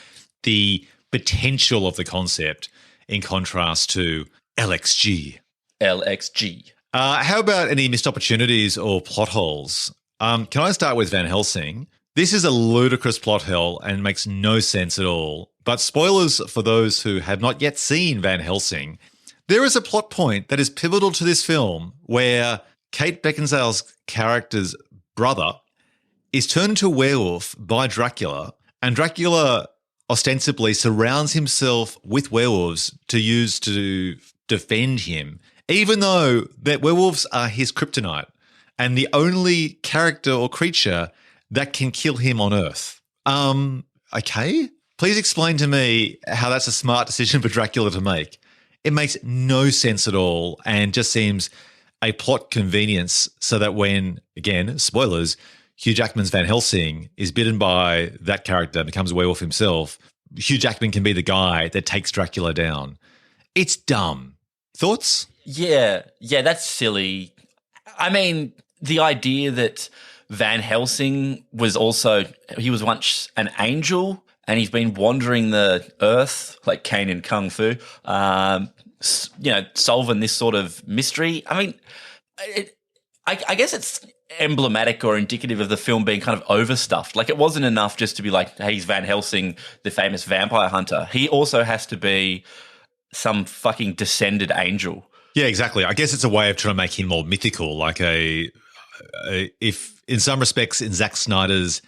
the potential of the concept in contrast to LXG. LXG. How about any missed opportunities or plot holes? Can I start with Van Helsing? This is a ludicrous plot hole and makes no sense at all. But spoilers for those who have not yet seen Van Helsing. There is a plot point that is pivotal to this film where Kate Beckinsale's character's brother is turned into a werewolf by Dracula, and Dracula ostensibly surrounds himself with werewolves to use to defend him, even though that werewolves are his kryptonite and the only character or creature that can kill him on Earth. Okay? Please explain to me how that's a smart decision for Dracula to make. It makes no sense at all and just seems a plot convenience so that when, again, spoilers, Hugh Jackman's Van Helsing is bitten by that character, becomes a werewolf himself, Hugh Jackman can be the guy that takes Dracula down. It's dumb. Thoughts? Yeah, that's silly. I mean, the idea that Van Helsing was once an angel and he's been wandering the earth like Kane in Kung Fu, solving this sort of mystery. I mean, I guess it's emblematic or indicative of the film being kind of overstuffed. Like, it wasn't enough just to be like, hey, he's Van Helsing, the famous vampire hunter. He also has to be some fucking descended angel. Yeah, exactly. I guess it's a way of trying to make him more mythical, like if in some respects in Zack Snyder's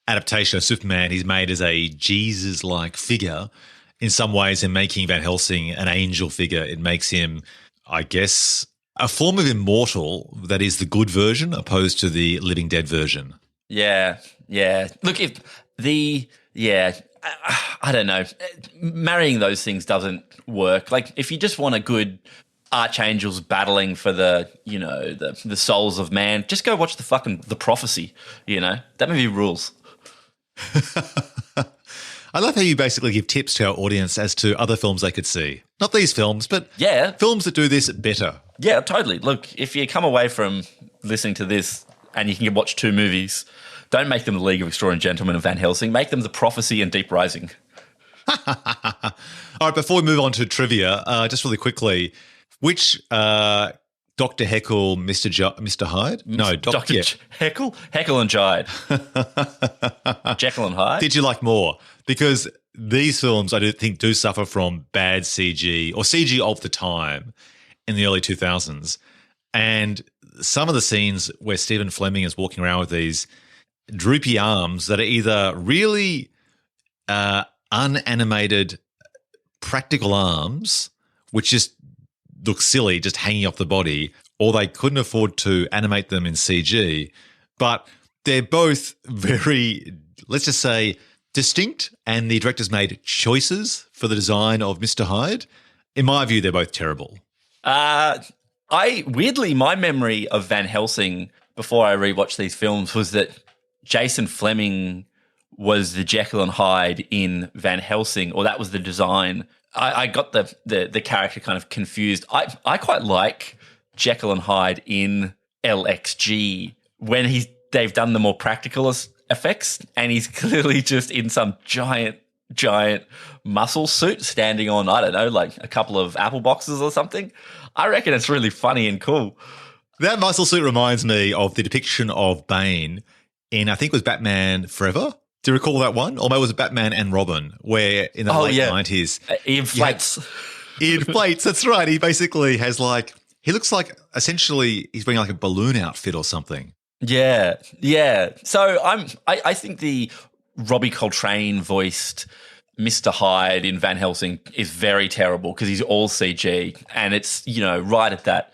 adaptation of Superman, he's made as a Jesus-like figure. In some ways, in making Van Helsing an angel figure, it makes him, I guess, a form of immortal that is the good version opposed to the living dead version. Yeah. Look, I don't know. Marrying those things doesn't work. Like, if you just want a good archangels battling for the souls of man, just go watch the Prophecy, That movie rules. I love how you basically give tips to our audience as to other films they could see. Not these films, but films that do this better. Yeah, totally. Look, if you come away from listening to this and you can watch two movies, don't make them The League of Extraordinary Gentlemen and Van Helsing. Make them The Prophecy and Deep Rising. All right, before we move on to trivia, just really quickly, which Dr. Heckle, Mr. Hyde? No, Dr. Heckle? Heckle and Hyde. Jekyll and Hyde? Did you like more? Because these films, I do think, do suffer from bad CG or CG of the time in the early 2000s. And some of the scenes where Stephen Fleming is walking around with these droopy arms that are either really unanimated practical arms, which just look silly, just hanging off the body, or they couldn't afford to animate them in CG. But they're both very, let's just say, distinct, and the directors made choices for the design of Mr. Hyde. In my view, they're both terrible. Weirdly, my memory of Van Helsing before I rewatched these films was that Jason Fleming was the Jekyll and Hyde in Van Helsing, or that was the design. I got the character kind of confused. I quite like Jekyll and Hyde in LXG when they've done the more practical effects, and he's clearly just in some giant muscle suit standing on, I don't know, like a couple of apple boxes or something. I reckon it's really funny and cool. That muscle suit reminds me of the depiction of Bane in, I think it was Batman Forever. Do you recall that one? Or maybe it was Batman and Robin, where in the late 90s. He inflates. He inflates, that's right. He basically has he looks like essentially he's wearing like a balloon outfit or something. Yeah. So I think the Robbie Coltrane voiced Mr. Hyde in Van Helsing is very terrible because he's all CG, and it's, you know, right at that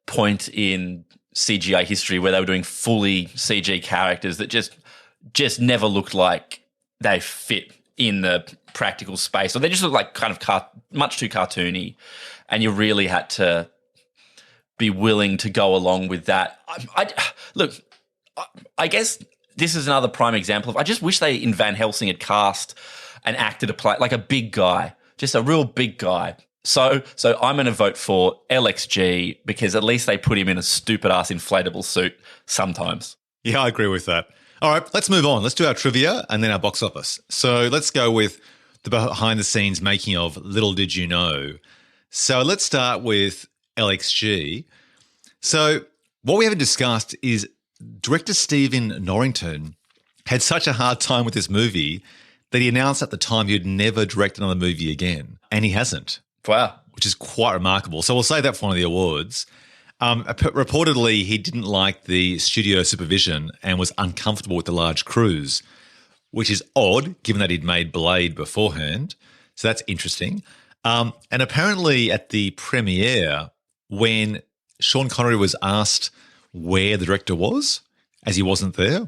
point in CGI history where they were doing fully CG characters that just never looked like they fit in the practical space, or they just look like kind of much too cartoony, and you really had to be willing to go along with that. I guess this is another prime example of, I just wish they in Van Helsing had cast an actor to play like a big guy, just a real big guy. So I'm going to vote for LXG because at least they put him in a stupid ass inflatable suit sometimes. Yeah, I agree with that. All right, let's move on. Let's do our trivia and then our box office. So let's go with the behind the scenes making of Little Did You Know. So let's start with LXG. So what we haven't discussed is director Stephen Norrington had such a hard time with this movie that he announced at the time he'd never direct another movie again, and he hasn't. Wow. Which is quite remarkable. So we'll say that for one of the awards. Reportedly, he didn't like the studio supervision and was uncomfortable with the large crews, which is odd given that he'd made Blade beforehand. So that's interesting. And apparently at the premiere, when Sean Connery was asked where the director was, as he wasn't there,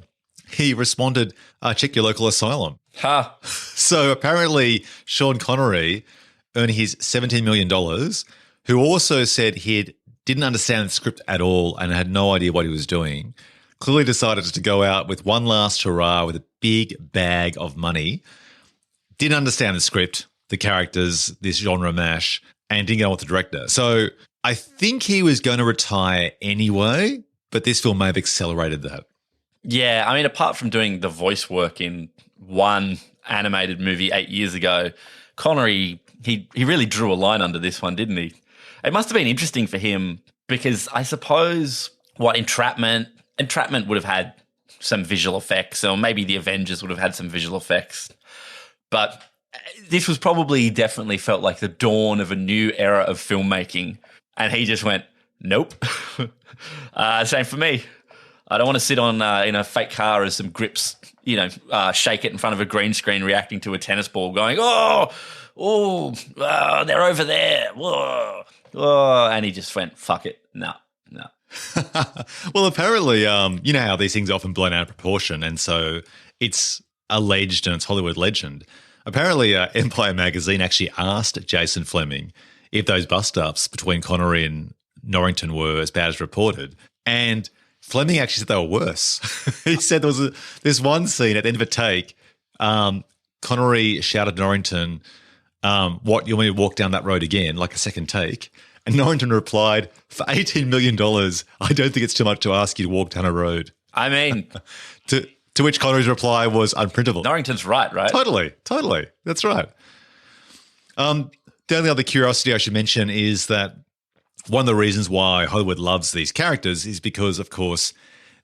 he responded, check your local asylum. Ha. So apparently Sean Connery, earning his $17 million, who also said he didn't understand the script at all and had no idea what he was doing, clearly decided to go out with one last hurrah with a big bag of money, didn't understand the script, the characters, this genre mash, and didn't get on with the director. So I think he was going to retire anyway, but this film may have accelerated that. Yeah, I mean, apart from doing the voice work in one animated movie 8 years ago, Connery, he really drew a line under this one, didn't he? It must have been interesting for him because I suppose, Entrapment would have had some visual effects, or maybe the Avengers would have had some visual effects. But this was probably definitely felt like the dawn of a new era of filmmaking. And he just went, nope. Same for me. I don't want to sit on in a fake car as some grips, shake it in front of a green screen reacting to a tennis ball going, they're over there. Whoa. Oh, and he just went, fuck it. No. Well, apparently, you know how these things are often blown out of proportion, and so it's alleged, and it's Hollywood legend. Apparently, Empire magazine actually asked Jason Fleming if those bust-ups between Connery and Norrington were as bad as reported, and Fleming actually said they were worse. He said there was this one scene at the end of a take, Connery shouted to Norrington, what, you want me to walk down that road again, like a second take? And Norrington replied, for $18 million, I don't think it's too much to ask you to walk down a road. I mean... to which Connery's reply was unprintable. Norrington's right? Totally. That's right. The only other curiosity I should mention is that one of the reasons why Hollywood loves these characters is because, of course,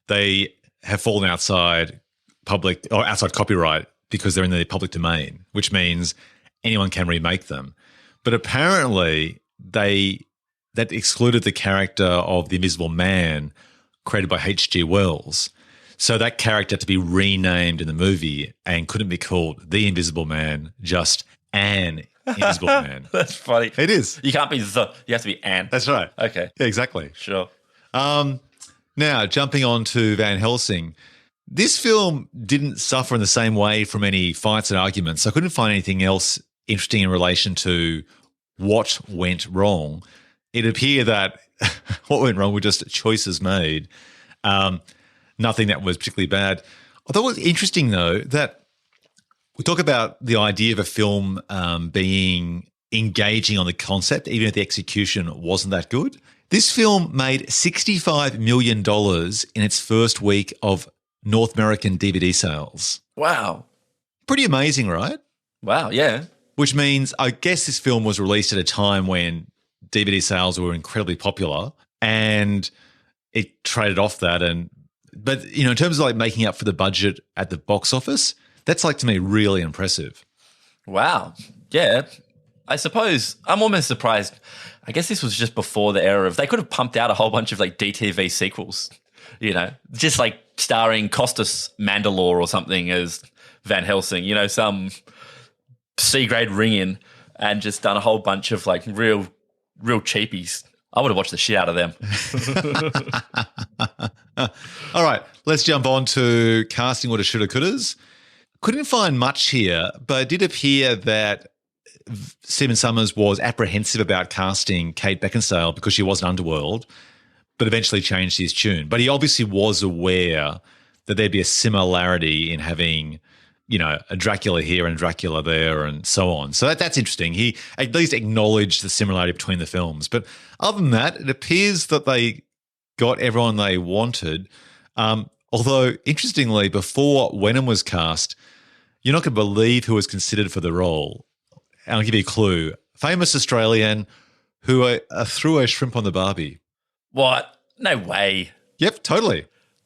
they have fallen outside copyright because they're in the public domain, which means anyone can remake them. But apparently that excluded the character of the Invisible Man created by H.G. Wells. So that character had to be renamed in the movie and couldn't be called the Invisible Man, just an Invisible Man. That's funny. It is. You can't be the, you have to be an. That's right. Okay. Yeah, exactly. Sure. Now, jumping on to Van Helsing, this film didn't suffer in the same way from any fights and arguments. I couldn't find anything else interesting in relation to what went wrong. It appeared that what went wrong were just choices made. Nothing that was particularly bad. I thought it was interesting, though, that we talk about the idea of a film being engaging on the concept, even if the execution wasn't that good. This film made $65 million in its first week of North American DVD sales. Wow. Pretty amazing, right? Wow, yeah. Which means I guess this film was released at a time when DVD sales were incredibly popular and it traded off that. But in terms of like making up for the budget at the box office, that's like to me really impressive. Wow. Yeah. I suppose I'm almost surprised. I guess this was just before the era of, they could have pumped out a whole bunch of like DTV sequels, just like starring Costas Mandalore or something as Van Helsing, some C-grade ring in and just done a whole bunch of like real cheapies, I would have watched the shit out of them. All right, let's jump on to casting woulda, shoulda, couldas. Couldn't find much here, but it did appear that Stephen Summers was apprehensive about casting Kate Beckinsale because she was an Underworld, but eventually changed his tune. But he obviously was aware that there'd be a similarity in having, you know, a Dracula here and a Dracula there and so on. So that's interesting. He at least acknowledged the similarity between the films. But other than that, it appears that they got everyone they wanted. Although, interestingly, before Wenham was cast, you're not going to believe who was considered for the role. And I'll give you a clue. Famous Australian who threw a shrimp on the Barbie. What? No way. Yep, totally.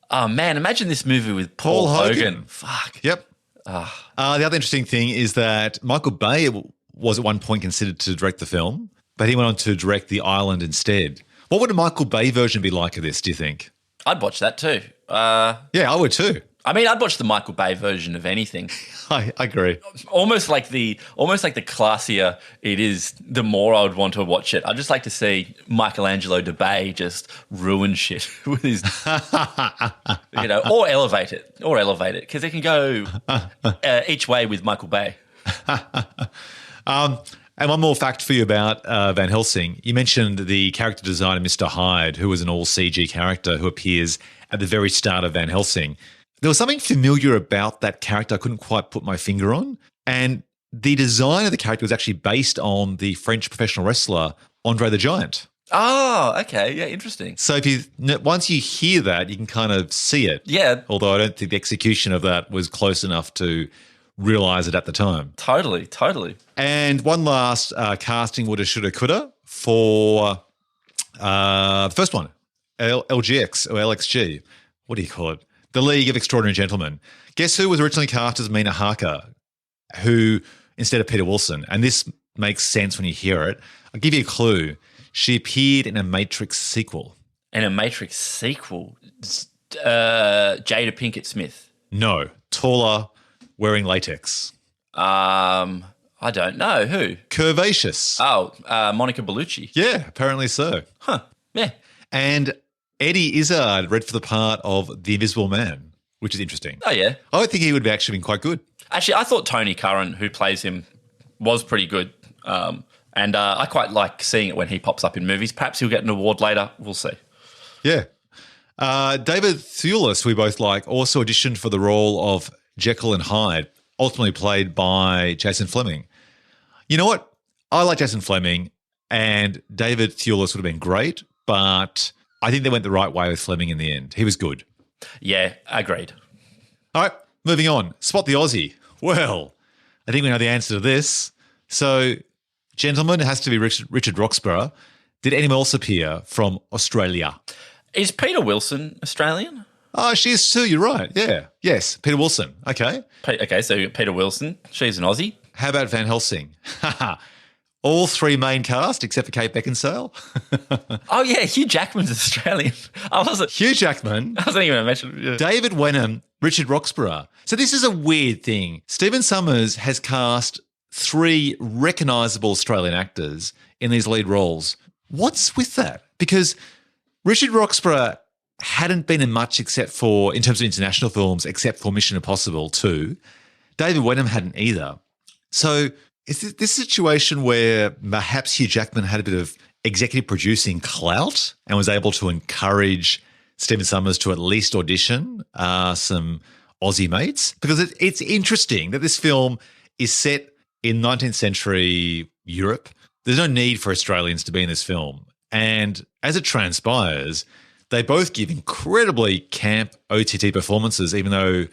Oh, man, imagine this movie with Paul Hogan. Fuck. Yep. The other interesting thing is that Michael Bay was at one point considered to direct the film, but he went on to direct The Island instead. What would a Michael Bay version be like of this, do you think? I'd watch that too. Yeah, I would too. I mean, I'd watch the Michael Bay version of anything. I agree. Almost like the classier it is, the more I would want to watch it. I'd just like to see Michelangelo de Bay just ruin shit with his, you know, or elevate it, because it can go each way with Michael Bay. And one more fact for you about Van Helsing. You mentioned the character designer, Mr. Hyde, who was an all-CG character who appears at the very start of Van Helsing. There was something familiar about that character I couldn't quite put my finger on. And the design of the character was actually based on the French professional wrestler, Andre the Giant. Oh, okay. Yeah, interesting. So once you hear that, you can kind of see it. Yeah. Although I don't think the execution of that was close enough to realise it at the time. Totally. And one last casting woulda, shoulda, coulda for the first one, LGX or LXG. What do you call it? The League of Extraordinary Gentlemen. Guess who was originally cast as Mina Harker, who instead of Peter Wilson? And this makes sense when you hear it. I'll give you a clue. She appeared in a Matrix sequel. In a Matrix sequel? Jada Pinkett Smith? No. Taller, wearing latex. I don't know. Who? Curvaceous. Oh, Monica Bellucci. Yeah, apparently so. Huh. Yeah. And Eddie Izzard read for the part of the Invisible Man, which is interesting. Oh, yeah. I think he would have actually been quite good. Actually, I thought Tony Curran, who plays him, was pretty good. And I quite like seeing it when he pops up in movies. Perhaps he'll get an award later. We'll see. Yeah. David Thewlis, we both like, also auditioned for the role of Jekyll and Hyde, ultimately played by Jason Flemyng. You know what? I like Jason Flemyng, and David Thewlis would have been great, but I think they went the right way with Flemyng in the end. He was good. Yeah, agreed. All right, moving on. Spot the Aussie. Well, I think we know the answer to this. So, gentlemen, it has to be Richard Roxburgh. Did anyone else appear from Australia? Is Peter Wilson Australian? Oh, she is too. You're right. Yeah. Yes, Peter Wilson. Okay. Okay, so Peter Wilson. She's an Aussie. How about Van Helsing? All three main cast except for Kate Beckinsale. Oh, yeah, Hugh Jackman's Australian. Hugh Jackman. I wasn't even going to mention. Yeah. David Wenham, Richard Roxburgh. So this is a weird thing. Stephen Summers has cast three recognisable Australian actors in these lead roles. What's with that? Because Richard Roxburgh hadn't been in much except for, in terms of international films, except for Mission Impossible 2. David Wenham hadn't either. So is this situation where perhaps Hugh Jackman had a bit of executive producing clout and was able to encourage Stephen Summers to at least audition some Aussie mates? Because it's interesting that this film is set in 19th century Europe. There's no need for Australians to be in this film. And as it transpires, they both give incredibly camp OTT performances, even though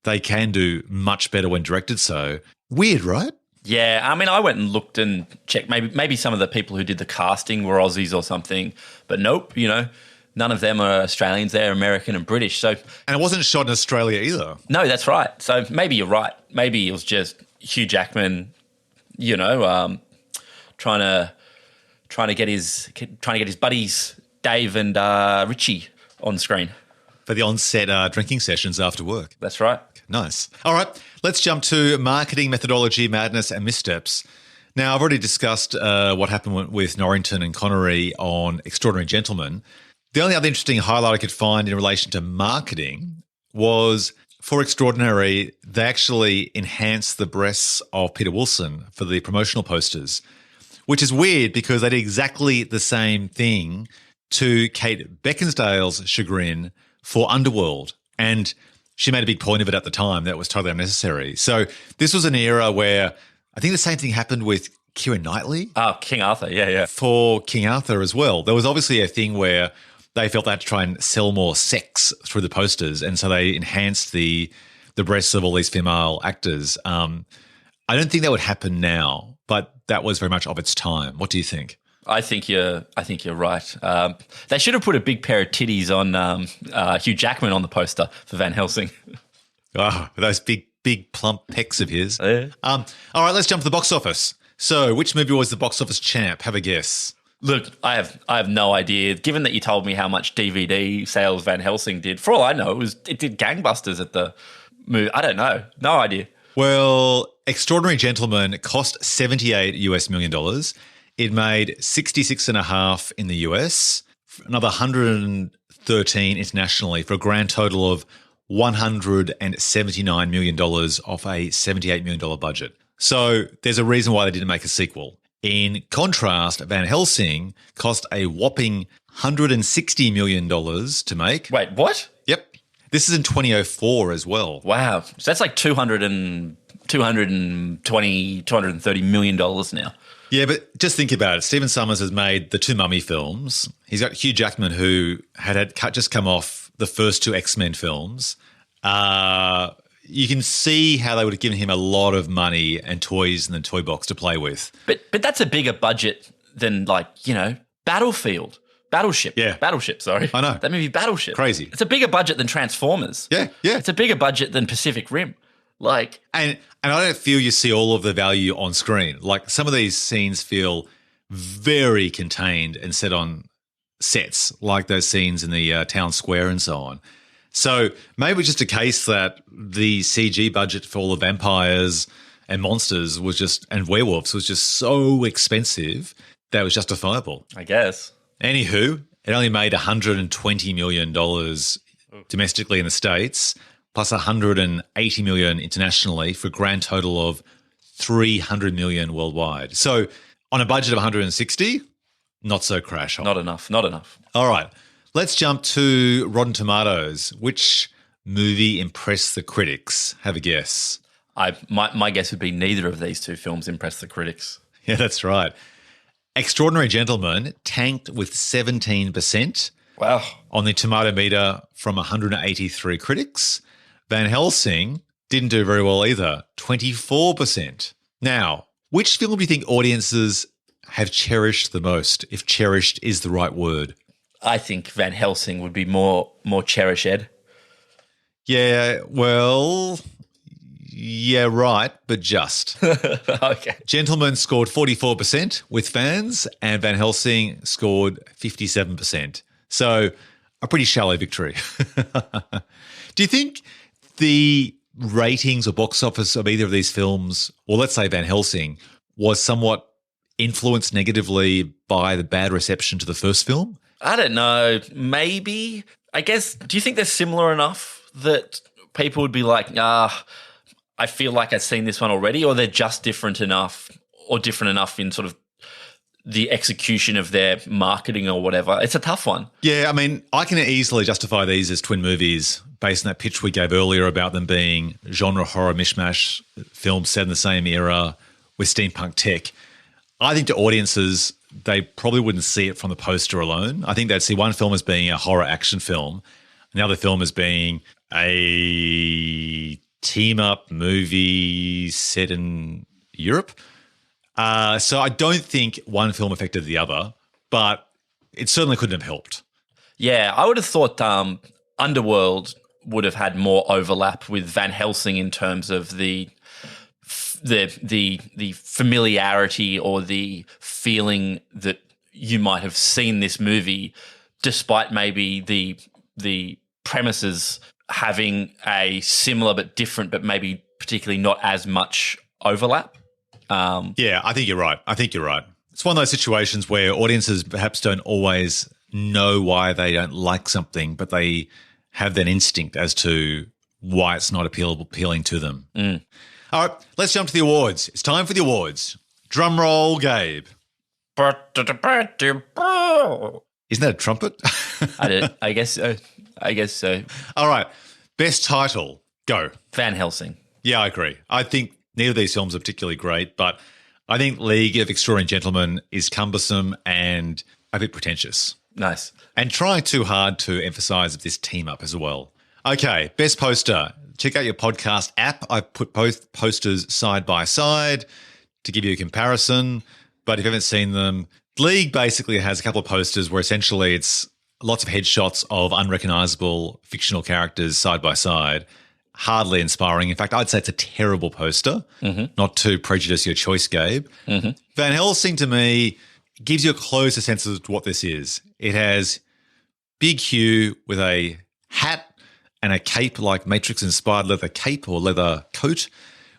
they can do much better when directed so. Weird, right? Yeah, I mean, I went and looked and checked. Maybe some of the people who did the casting were Aussies or something, but nope, none of them are Australians. They're American and British. So, and it wasn't shot in Australia either. No, that's right. So maybe you're right. Maybe it was just Hugh Jackman, trying to get his buddies Dave and Richie on screen for the on-set drinking sessions after work. That's right. Nice. All right, let's jump to marketing methodology, madness, and missteps. Now, I've already discussed what happened with Norrington and Connery on Extraordinary Gentlemen. The only other interesting highlight I could find in relation to marketing was for Extraordinary, they actually enhanced the breasts of Peter Wilson for the promotional posters, which is weird because they did exactly the same thing to Kate Beckinsale's chagrin for Underworld. And she made a big point of it at the time that it was totally unnecessary. So this was an era where I think the same thing happened with Keira Knightley. Oh, King Arthur, yeah. For King Arthur as well. There was obviously a thing where they felt they had to try and sell more sex through the posters, and so they enhanced the breasts of all these female actors. I don't think that would happen now, but that was very much of its time. What do you think? I think you're right. They should have put a big pair of titties on Hugh Jackman on the poster for Van Helsing. Oh, those big plump pecs of his. Yeah. All right, let's jump to the box office. So, which movie was the box office champ? Have a guess. Look, I have no idea. Given that you told me how much DVD sales Van Helsing did, for all I know, it did gangbusters at the movie. I don't know. No idea. Well, Extraordinary Gentlemen cost $78 million. It made 66.5 in the US, another 113 internationally, for a grand total of $179 million off a $78 million budget. So there's a reason why they didn't make a sequel. In contrast, Van Helsing cost a whopping $160 million to make. Wait, what? Yep. This is in 2004 as well. Wow. So that's like $230 million now. Yeah, but just think about it. Stephen Sommers has made the two Mummy films. He's got Hugh Jackman, who had just come off the first two X-Men films. You can see how they would have given him a lot of money and toys in the toy box to play with. But that's a bigger budget than Battleship. Yeah. Battleship, sorry. I know. That movie Battleship. Crazy. It's a bigger budget than Transformers. Yeah. It's a bigger budget than Pacific Rim. And I don't feel you see all of the value on screen. Like, some of these scenes feel very contained and set on sets, like those scenes in the town square and so on. So maybe it's just a case that the CG budget for all the vampires and monsters and werewolves was just so expensive that it was justifiable. I guess. Anywho, it only made $120 million domestically in the States, plus $180 million internationally, for a grand total of $300 million worldwide. So on a budget of 160, not so crash. Not enough. All right. Let's jump to Rotten Tomatoes. Which movie impressed the critics? Have a guess. My guess would be neither of these two films impressed the critics. Yeah, that's right. Extraordinary Gentlemen tanked with 17%. Wow. On the tomato meter from 183 critics. Van Helsing didn't do very well either, 24%. Now, which film do you think audiences have cherished the most, if cherished is the right word? I think Van Helsing would be more cherished. Yeah, well, yeah, right, but just. Okay. Gentlemen scored 44% with fans, and Van Helsing scored 57%. So a pretty shallow victory. Do you think the ratings or box office of either of these films, or let's say Van Helsing, was somewhat influenced negatively by the bad reception to the first film? I don't know. Maybe. I guess, do you think they're similar enough that people would be like, I feel like I've seen this one already, or they're just different enough in sort of the execution of their marketing or whatever? It's a tough one. Yeah, I mean, I can easily justify these as twin movies based on that pitch we gave earlier about them being genre horror mishmash films set in the same era with steampunk tech. I think to audiences, they probably wouldn't see it from the poster alone. I think they'd see one film as being a horror action film, and the other film as being a team-up movie set in Europe. So I don't think one film affected the other, but it certainly couldn't have helped. Yeah, I would have thought Underworld would have had more overlap with Van Helsing in terms of the familiarity or the feeling that you might have seen this movie, despite maybe the premises having a similar but different, but maybe particularly not as much overlap. Yeah, I think you're right. It's one of those situations where audiences perhaps don't always know why they don't like something, but they have that instinct as to why it's not appealing to them. All right, let's jump to the awards. It's time for the awards. Drum roll, Gabe. Isn't that a trumpet? I guess so. All right, best title, go. Van Helsing. Yeah, I agree. I think neither of these films are particularly great, but I think League of Extraordinary Gentlemen is cumbersome and a bit pretentious. Nice. And trying too hard to emphasise this team up as well. Okay, best poster. Check out your podcast app. I put both posters side by side to give you a comparison. But if you haven't seen them, League basically has a couple of posters where essentially it's lots of headshots of unrecognisable fictional characters side by side. Hardly inspiring. In fact, I'd say it's a terrible poster, not to prejudice your choice, Gabe. Van Helsing, to me, gives you a closer sense of what this is. It has Big Hugh with a hat and a cape, like Matrix-inspired leather cape or leather coat,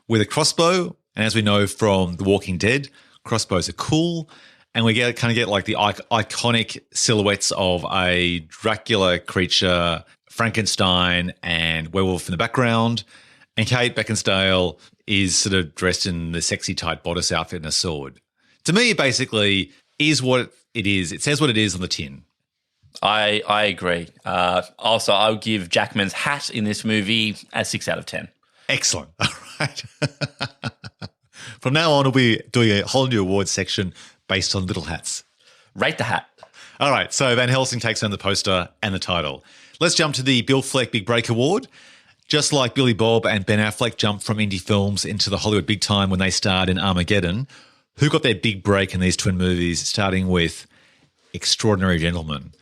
with a crossbow. And as we know from The Walking Dead, crossbows are cool. And we kind of get like the iconic silhouettes of a Dracula creature, Frankenstein, and werewolf in the background. And Kate Beckinsale is sort of dressed in the sexy tight bodice outfit and a sword. To me, it basically is what it is. It says what it is on the tin. I agree. Also, I would give Jackman's hat in this movie a 6 out of 10. Excellent. All right. From now on, we'll be doing a whole new awards section based on little hats. Rate the hat. All right. So Van Helsing takes home the poster and the title. Let's jump to the Bill Fleck Big Break Award. Just like Billy Bob and Ben Affleck jumped from indie films into the Hollywood big time when they starred in Armageddon, who got their big break in these twin movies, starting with Extraordinary Gentlemen?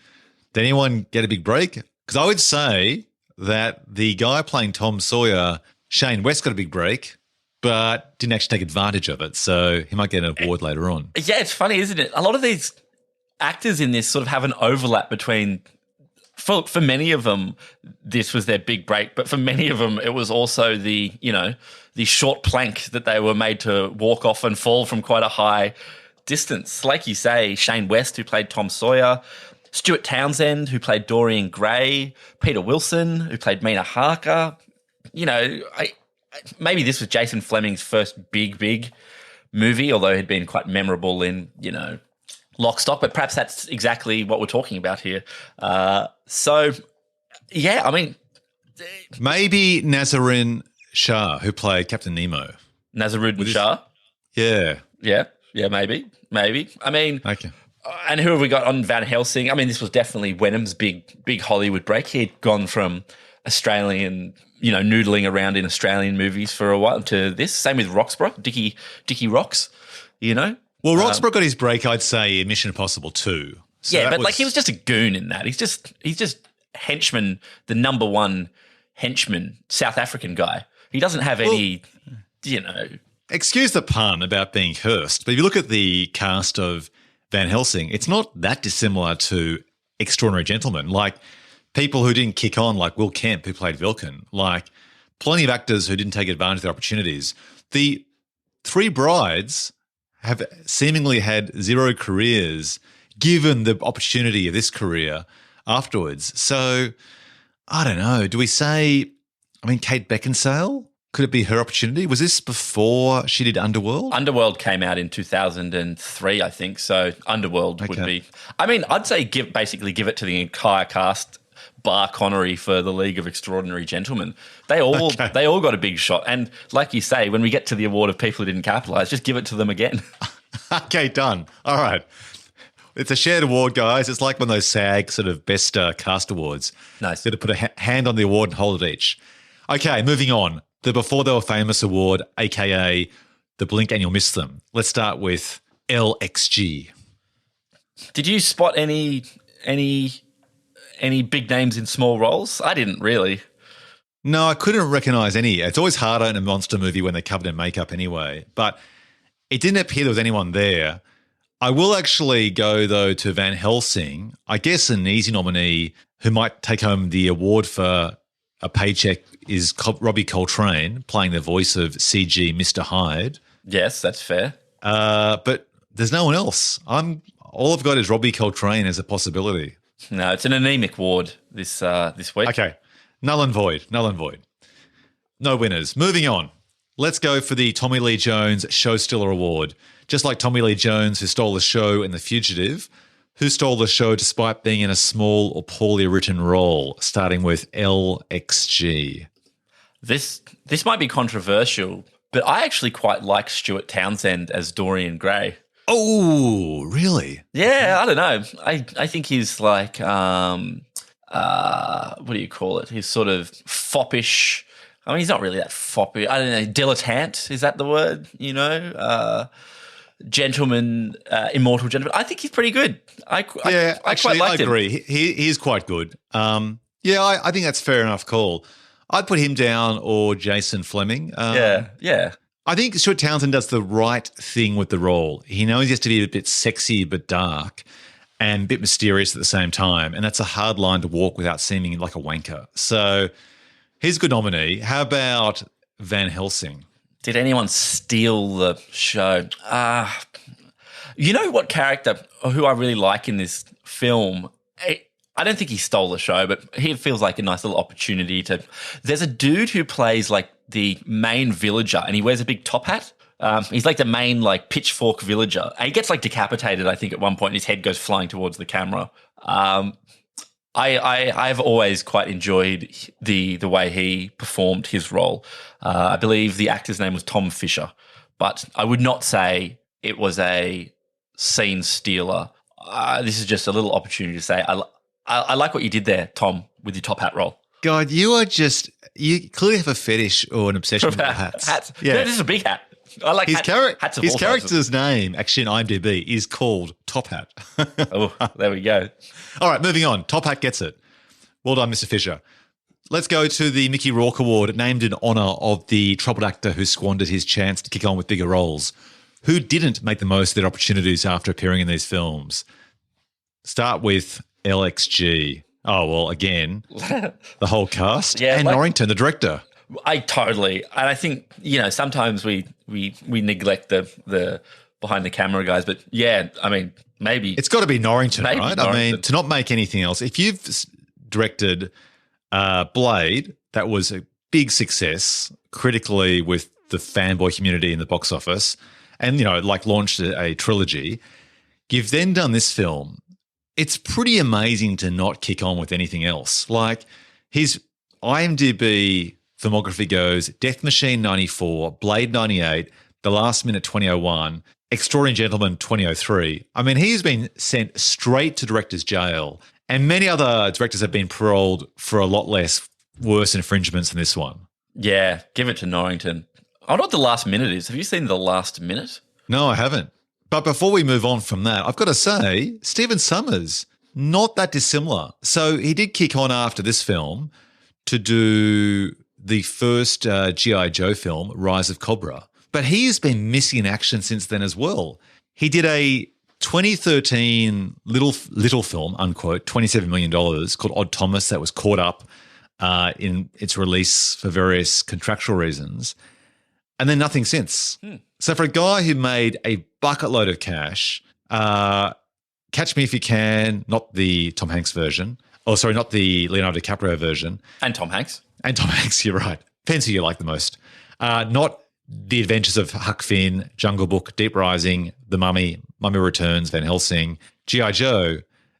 Did anyone get a big break? Because I would say that the guy playing Tom Sawyer, Shane West, got a big break, but didn't actually take advantage of it. So he might get an award later on. Yeah, it's funny, isn't it? A lot of these actors in this sort of have an overlap between, for many of them, this was their big break, but for many of them, it was also the short plank that they were made to walk off and fall from quite a high distance. Like you say, Shane West, who played Tom Sawyer, Stuart Townsend, who played Dorian Gray, Peter Wilson, who played Mina Harker. Maybe this was Jason Fleming's first big movie, although he'd been quite memorable in, Lock, Stock, but perhaps that's exactly what we're talking about here. Maybe Nazarin Shah, who played Captain Nemo. Nazaruddin Shah? Yeah. Yeah, maybe. I mean, okay. And who have we got on Van Helsing? I mean, this was definitely Wenham's big Hollywood break. He'd gone from Australian, noodling around in Australian movies for a while to this. Same with Roxburgh, Dickie Rocks, Well, Roxburgh got his break, I'd say, in Mission Impossible 2. So yeah, but he was just a goon in that. He's just henchman, the number one henchman, South African guy. He doesn't have any, Excuse the pun about being cursed, but if you look at the cast of Van Helsing, it's not that dissimilar to Extraordinary Gentlemen. Like people who didn't kick on, like Will Kemp, who played Vilken, like plenty of actors who didn't take advantage of their opportunities. The three brides have seemingly had zero careers given the opportunity of this career afterwards. So I don't know. Do we say, Kate Beckinsale? Could it be her opportunity? Was this before she did Underworld? Underworld came out in 2003, I think. So Underworld would be. I'd say give it to the entire cast, bar Connery for the League of Extraordinary Gentlemen. They all got a big shot. And like you say, when we get to the award of people who didn't capitalise, just give it to them again. Okay, done. All right. It's a shared award, guys. It's like one of those SAG sort of best cast awards. Nice. You got to put a hand on the award and hold it each. Okay, moving on. The Before They Were Famous award, a.k.a. the Blink and You'll Miss Them. Let's start with LXG. Did you spot any big names in small roles? I didn't really. No, I couldn't recognise any. It's always harder in a monster movie when they're covered in makeup anyway. But it didn't appear there was anyone there. I will actually go, though, to Van Helsing. I guess an easy nominee who might take home the award for a paycheck is Robbie Coltrane playing the voice of CG Mr. Hyde. Yes, that's fair. But there's no one else. All I've got is Robbie Coltrane as a possibility. No, it's an anemic ward this week. Okay, null and void. No winners. Moving on. Let's go for the Tommy Lee Jones Show Stealer Award. Just like Tommy Lee Jones, who stole the show in The Fugitive, who stole the show despite being in a small or poorly written role, starting with LXG. This might be controversial, but I actually quite like Stuart Townsend as Dorian Gray. Oh, really? Yeah, I don't know. I think he's like, what do you call it? He's sort of foppish. I mean, he's not really that foppy. I don't know, dilettante, is that the word? Gentleman, immortal gentleman. I think he's pretty good. I quite liked him. Agree. He is quite good. I think that's fair enough call. I'd put him down or Jason Fleming. Yeah. I think Stuart Townsend does the right thing with the role. He knows he has to be a bit sexy but dark and a bit mysterious at the same time, and that's a hard line to walk without seeming like a wanker. So he's a good nominee. How about Van Helsing? Did anyone steal the show? You know what character who I really like in this film? I don't think he stole the show, but he feels like a nice little opportunity to. There's a dude who plays like the main villager, and he wears a big top hat. He's like the main like pitchfork villager, and he gets like decapitated. I think at one point, and his head goes flying towards the camera. I've always quite enjoyed the way he performed his role. I believe the actor's name was Tom Fisher, but I would not say it was a scene stealer. This is just a little opportunity to say I like what you did there, Tom, with your top hat role. God, you clearly have a fetish or an obsession with hats. Hats. Yeah. No, this is a big hat. I like hats of all his sizes. character's name, actually in IMDb, is called Top Hat. Oh, there we go. All right, moving on. Top Hat gets it. Well done, Mr. Fisher. Let's go to the Mickey Rourke Award, named in honour of the troubled actor who squandered his chance to kick on with bigger roles. Who didn't make the most of their opportunities after appearing in these films? Start with LXG. Oh, well, again, the whole cast. Yeah, and Norrington, the director. And I think, sometimes we neglect the behind the camera guys, but yeah, I mean, maybe. It's got to be Norrington, right? Norrington. I mean, to not make anything else. If you've directed Blade, that was a big success critically with the fanboy community in the box office and, launched a trilogy. You've then done this film. It's pretty amazing to not kick on with anything else. Like his IMDb filmography goes Death Machine 94, Blade 98, The Last Minute 2001, Extraordinary Gentleman 2003. I mean, he's been sent straight to director's jail, and many other directors have been paroled for a lot less worse infringements than this one. Yeah, give it to Norrington. I don't know what The Last Minute is. Have you seen The Last Minute? No, I haven't. But before we move on from that, I've got to say, Stephen Sommers, not that dissimilar. So he did kick on after this film to do the first G.I. Joe film, Rise of Cobra. But he's been missing in action since then as well. He did a 2013 little film, unquote, $27 million called Odd Thomas that was caught up in its release for various contractual reasons. And then nothing since. So for a guy who made a bucket load of cash, Catch Me If You Can, not the Tom Hanks version. Oh, sorry, not the Leonardo DiCaprio version. And Tom Hanks. And Tom Hanks, you're right. Depends who you like the most. Not The Adventures of Huck Finn, Jungle Book, Deep Rising, The Mummy, Mummy Returns, Van Helsing, G.I. Joe.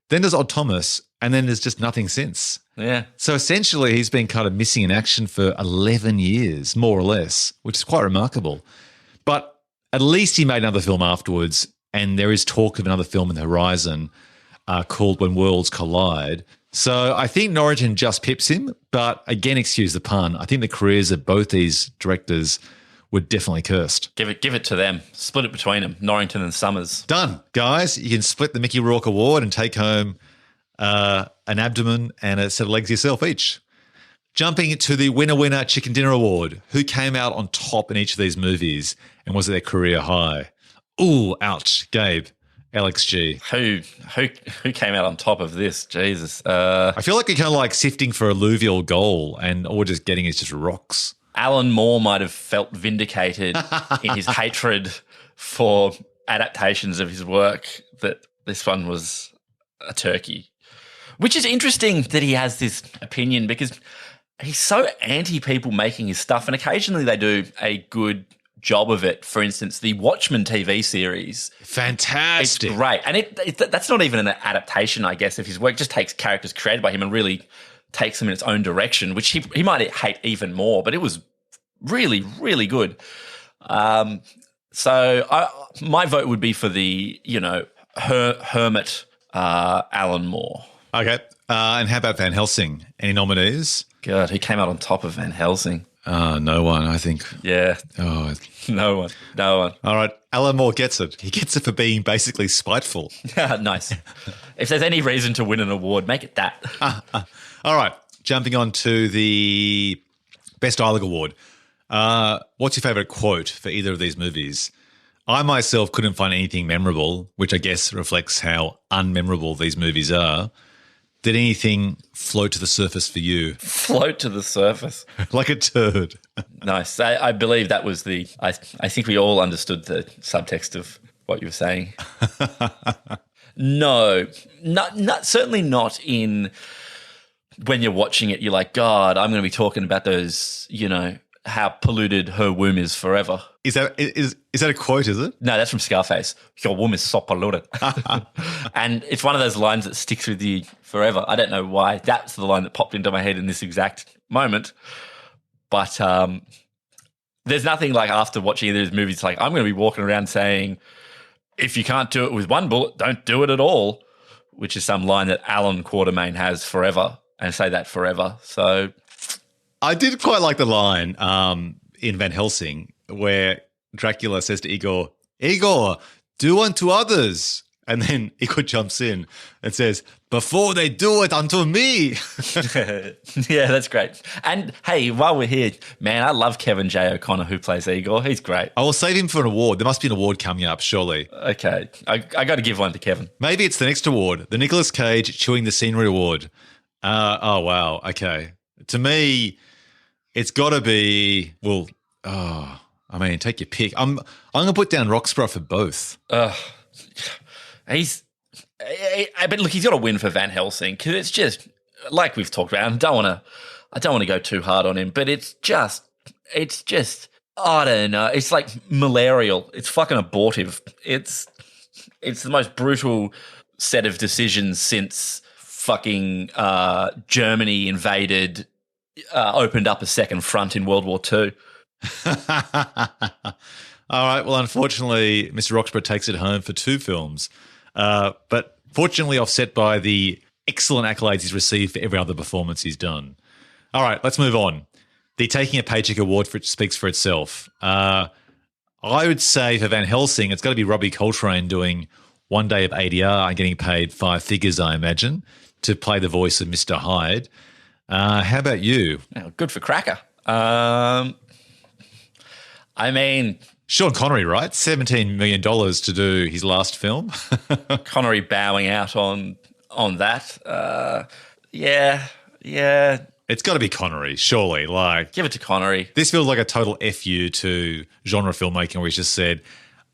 Then there's Odd Thomas, and then there's just nothing since. Yeah. So essentially he's been kind of missing in action for 11 years, more or less, which is quite remarkable. But at least he made another film afterwards, and there is talk of another film in the horizon called When Worlds Collide. So I think Norrington just pips him, but again, excuse the pun, I think the careers of both these directors were definitely cursed. Give it to them. Split it between them, Norrington and Sommers. Done, guys. You can split the Mickey Rourke Award and take home an abdomen and a set of legs yourself each. Jumping to the winner Chicken Dinner Award. Who came out on top in each of these movies and was their career high? Ooh, ouch, Gabe. LXG. Who came out on top of this? Jesus. I feel like you're kind of like sifting for alluvial gold, and all we're just getting is just rocks. Alan Moore might have felt vindicated in his hatred for adaptations of his work that this one was a turkey. Which is interesting that he has this opinion because he's so anti people making his stuff, and occasionally they do a good job of it. For instance, the Watchmen TV series. Fantastic. It's great. And that's not even an adaptation, I guess, of his work. It just takes characters created by him and really takes them in its own direction, which he might hate even more, but it was really, really good. So my vote would be for the, hermit Alan Moore. Okay. And how about Van Helsing? Any nominees? God, he came out on top of Van Helsing. No one, I think. Yeah. Oh, No one. all right. Alan Moore gets it. He gets it for being basically spiteful. Nice. If there's any reason to win an award, make it that. All right. Jumping on to the Best Dialogue Award. What's your favourite quote for either of these movies? I myself couldn't find anything memorable, which I guess reflects how unmemorable these movies are. Did anything float to the surface for you? Float to the surface. Like a turd. Nice. I believe that was I think we all understood the subtext of what you were saying. No, certainly not in when you're watching it, you're like, God, I'm going to be talking about those, how polluted her womb is forever. Is that a quote, is it? No, that's from Scarface. Your womb is so polluted. And it's one of those lines that sticks with you forever. I don't know why. That's the line that popped into my head in this exact moment. But there's nothing like after watching either of these movies, like I'm going to be walking around saying, if you can't do it with one bullet, don't do it at all, which is some line that Alan Quatermain has forever, and say that forever. So I did quite like the line in Van Helsing where Dracula says to Igor, do unto others. And then Igor jumps in and says, before they do it unto me. Yeah, that's great. And hey, while we're here, man, I love Kevin J. O'Connor who plays Igor. He's great. I will save him for an award. There must be an award coming up, surely. Okay. I got to give one to Kevin. Maybe it's the next award, the Nicolas Cage Chewing the Scenery Award. Oh, wow. Okay. To me, it's got to be, take your pick. I'm going to put down Roxburgh for both. But look, he's got to win for Van Helsing because it's just like we've talked about. I don't want to go too hard on him, but it's just I don't know. It's like malarial. It's fucking abortive. It's the most brutal set of decisions since fucking Germany invaded, opened up a second front in World War II. All right. Well, unfortunately, Mr. Roxburgh takes it home for 2 films, but fortunately offset by the excellent accolades he's received for every other performance he's done. All right, let's move on. The Taking a Paycheck Award speaks for itself. I would say for Van Helsing, it's got to be Robbie Coltrane doing one day of ADR and getting paid 5 figures, I imagine, to play the voice of Mr. Hyde. How about you? Oh, good for Cracker. Sean Connery, right? $17 million to do his last film. Connery bowing out on that. Yeah. It's got to be Connery, surely. Give it to Connery. This feels like a total FU to genre filmmaking where he's just said,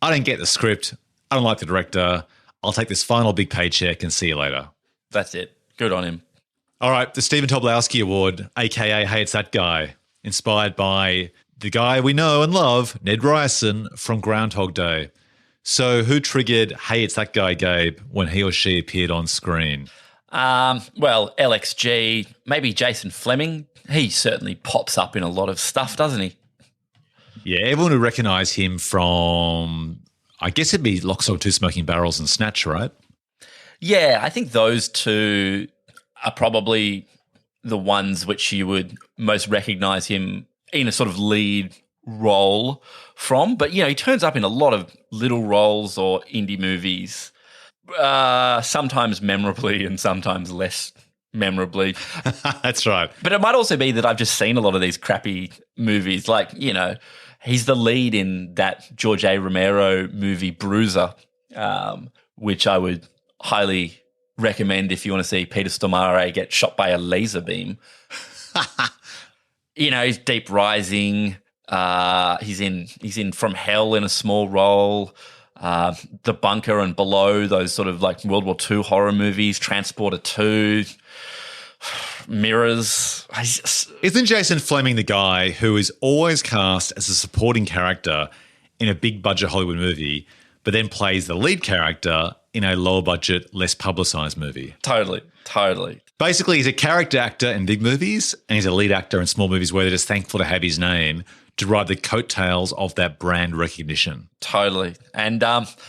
I don't get the script. I don't like the director. I'll take this final big paycheck and see you later. That's it. Good on him. All right, the Stephen Tobolowsky Award, a.k.a. Hey, It's That Guy, inspired by the guy we know and love, Ned Ryerson from Groundhog Day. So who triggered Hey, It's That Guy, Gabe, when he or she appeared on screen? Well, LXG, maybe Jason Fleming. He certainly pops up in a lot of stuff, doesn't he? Yeah, everyone would recognise him from, I guess it'd be Lock, Stock, 2 Smoking Barrels and Snatch, right? Yeah, I think those two are probably the ones which you would most recognise him in a sort of lead role from. But, he turns up in a lot of little roles or indie movies, sometimes memorably and sometimes less memorably. That's right. But it might also be that I've just seen a lot of these crappy movies. Like, he's the lead in that George A. Romero movie, Bruiser, which I would highly recommend if you want to see Peter Stormare get shot by a laser beam. He's Deep Rising. He's in From Hell in a small role. The Bunker and Below, those sort of like World War II horror movies. Transporter 2. Mirrors. Isn't Jason Fleming the guy who is always cast as a supporting character in a big budget Hollywood movie, but then plays the lead character in a lower budget, less publicized movie? Totally. Basically, he's a character actor in big movies and he's a lead actor in small movies where they're just thankful to have his name to ride the coattails of that brand recognition. Totally. And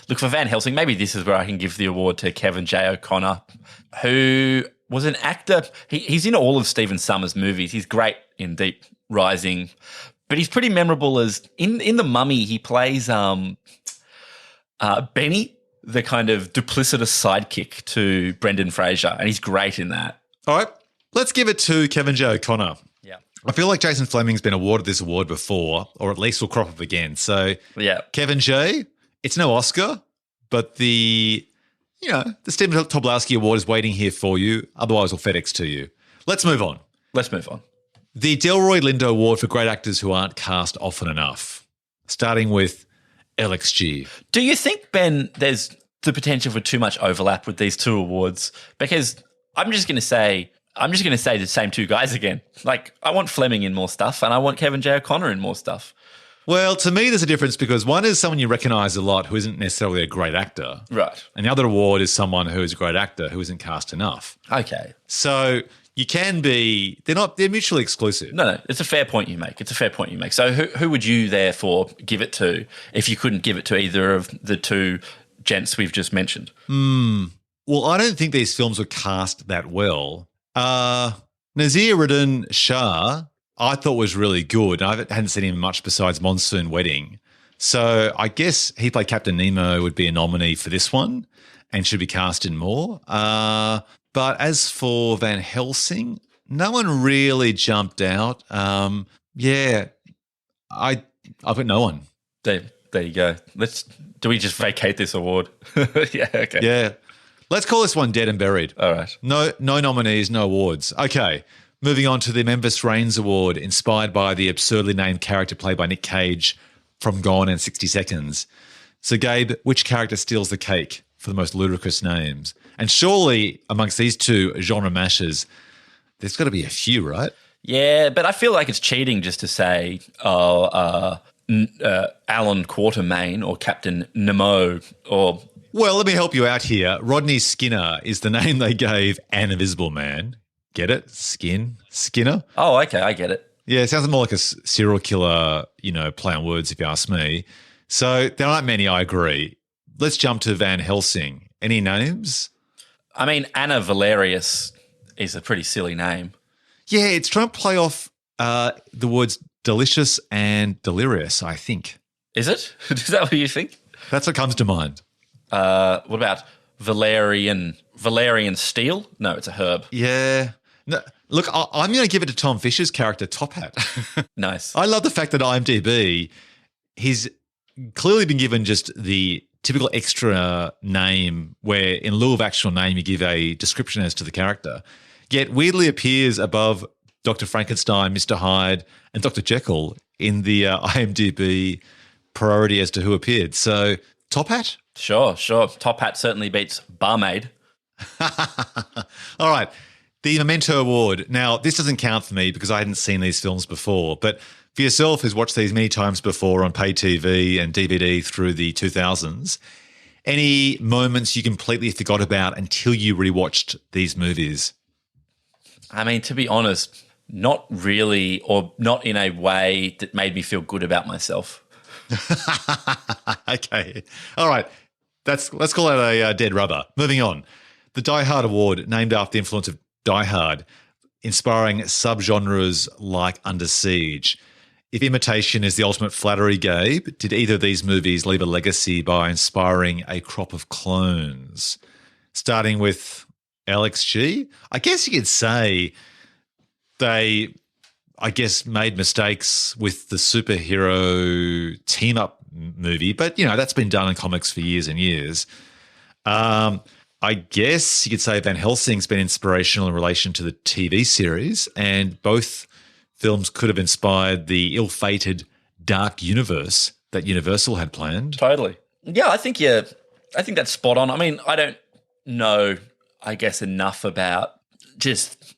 look, for Van Helsing, maybe this is where I can give the award to Kevin J. O'Connor, who was an actor. He's in all of Stephen Sommers' movies. He's great in Deep Rising, but he's pretty memorable as in The Mummy. He plays Benny, the kind of duplicitous sidekick to Brendan Fraser, and he's great in that. All right, let's give it to Kevin J. O'Connor. Yeah. I feel like Jason Fleming's been awarded this award before, or at least will crop up again. So, yeah, Kevin J., it's no Oscar, but the Stephen Tobolowsky Award is waiting here for you. Otherwise, we'll FedEx to you. Let's move on. The Delroy Lindo Award for great actors who aren't cast often enough, starting with LXG. Do you think, Ben, there's the potential for too much overlap with these two awards? Because I'm just going to say the same two guys again. Like, I want Fleming in more stuff and I want Kevin J. O'Connor in more stuff. Well, to me, there's a difference because one is someone you recognise a lot who isn't necessarily a great actor. Right. And the other award is someone who is a great actor who isn't cast enough. Okay. So you can be, they're mutually exclusive. No, it's a fair point you make. So who would you therefore give it to if you couldn't give it to either of the two gents we've just mentioned? Well, I don't think these films were cast that well. Nazir Radin Shah, I thought was really good. I hadn't seen him much besides Monsoon Wedding. So I guess he played Captain Nemo would be a nominee for this one and should be cast in more. But as for Van Helsing, no one really jumped out. I've got no one. There you go. Do we just vacate this award? Yeah, okay. Yeah. Let's call this one dead and buried. All right. No nominees, no awards. Okay. Moving on to the Memphis Reigns Award, inspired by the absurdly named character played by Nick Cage from Gone in 60 Seconds. So, Gabe, which character steals the cake for the most ludicrous names? And surely, amongst these two genre mashers, there's got to be a few, right? Yeah, but I feel like it's cheating just to say, Alan Quatermain or Captain Nemo or... Well, let me help you out here. Rodney Skinner is the name they gave An Invisible Man. Get it? Skinner? Oh, okay, I get it. Yeah, it sounds more like a serial killer, play on words if you ask me. So there aren't many, I agree. Let's jump to Van Helsing. Any names? I mean, Anna Valerius is a pretty silly name. Yeah, it's trying to play off the words delicious and delirious, I think. Is it? Is that what you think? That's what comes to mind. What about Valerian steel? No, it's a herb. Yeah. No, look, I'm going to give it to Tom Fisher's character, Top Hat. Nice. I love the fact that IMDb, he's clearly been given just the typical extra name where in lieu of actual name you give a description as to the character, yet weirdly appears above Dr. Frankenstein, Mr. Hyde, and Dr. Jekyll in the IMDb priority as to who appeared. So, Top Hat? Sure. Top Hat certainly beats Barmaid. All right. The Memento Award. Now, this doesn't count for me because I hadn't seen these films before, but for yourself who's watched these many times before on pay TV and DVD through the 2000s, any moments you completely forgot about until you rewatched these movies? I mean, to be honest, not really, or not in a way that made me feel good about myself. Okay. All right. Let's call it a dead rubber. Moving on. The Die Hard Award, named after the influence of Die Hard, inspiring subgenres like Under Siege. If imitation is the ultimate flattery, Gabe, did either of these movies leave a legacy by inspiring a crop of clones? Starting with LXG, I guess you could say they, made mistakes with the superhero team-up movie, but, that's been done in comics for years and years. I guess you could say Van Helsing's been inspirational in relation to the TV series, and both films could have inspired the ill-fated dark universe that Universal had planned. Totally. Yeah, I think that's spot on. I mean, I don't know, I guess, enough about just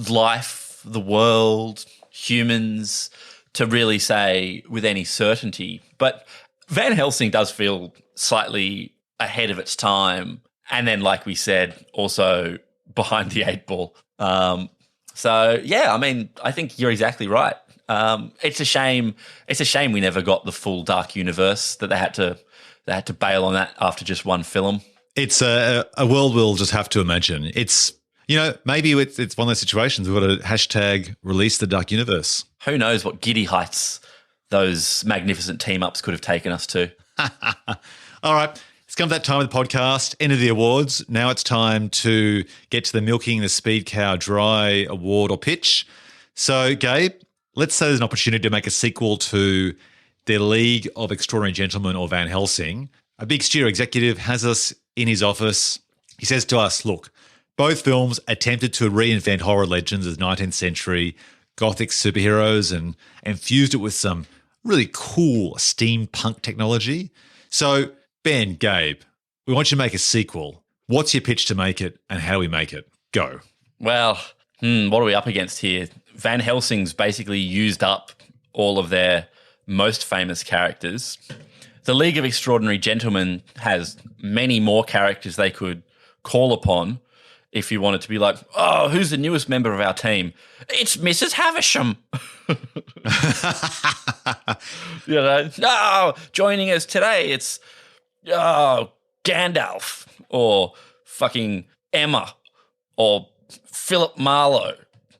life, the world, humans to really say with any certainty. But Van Helsing does feel slightly ahead of its time. And then, like we said, also behind the eight ball. So, yeah, I mean, I think you're exactly right. It's a shame. It's a shame we never got the full Dark Universe, that they had to bail on that after just one film. It's a world we'll just have to imagine. It's, maybe it's one of those situations we've got to hashtag release the Dark Universe. Who knows what giddy heights those magnificent team-ups could have taken us to. All right. It's come to that time of the podcast, end of the awards. Now it's time to get to the Milking the Speed Cow Dry award or pitch. So, Gabe, let's say there's an opportunity to make a sequel to The League of Extraordinary Gentlemen or Van Helsing. A big studio executive has us in his office. He says to us, look, both films attempted to reinvent horror legends as 19th century Gothic superheroes and infused it with some really cool steampunk technology. So, Ben, Gabe, we want you to make a sequel. What's your pitch to make it, and how do we make it? Go. Well, what are we up against here? Van Helsing's basically used up all of their most famous characters. The League of Extraordinary Gentlemen has many more characters they could call upon if you wanted to be like, oh, who's the newest member of our team? It's Mrs. Havisham. Joining us today, it's Gandalf or fucking Emma or Philip Marlowe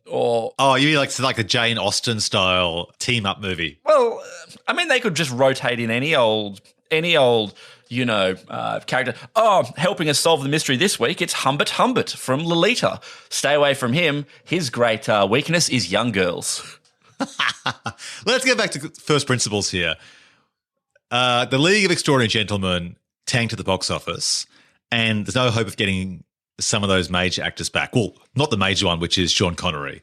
or... Oh, you mean like the Jane Austen style team-up movie? Well, I mean, they could just rotate in any old character. Oh, helping us solve the mystery this week, it's Humbert from Lolita. Stay away from him. His great weakness is young girls. Let's get back to first principles here. The League of Extraordinary Gentlemen tanked at the box office, and there's no hope of getting some of those major actors back. Well, not the major one, which is Sean Connery.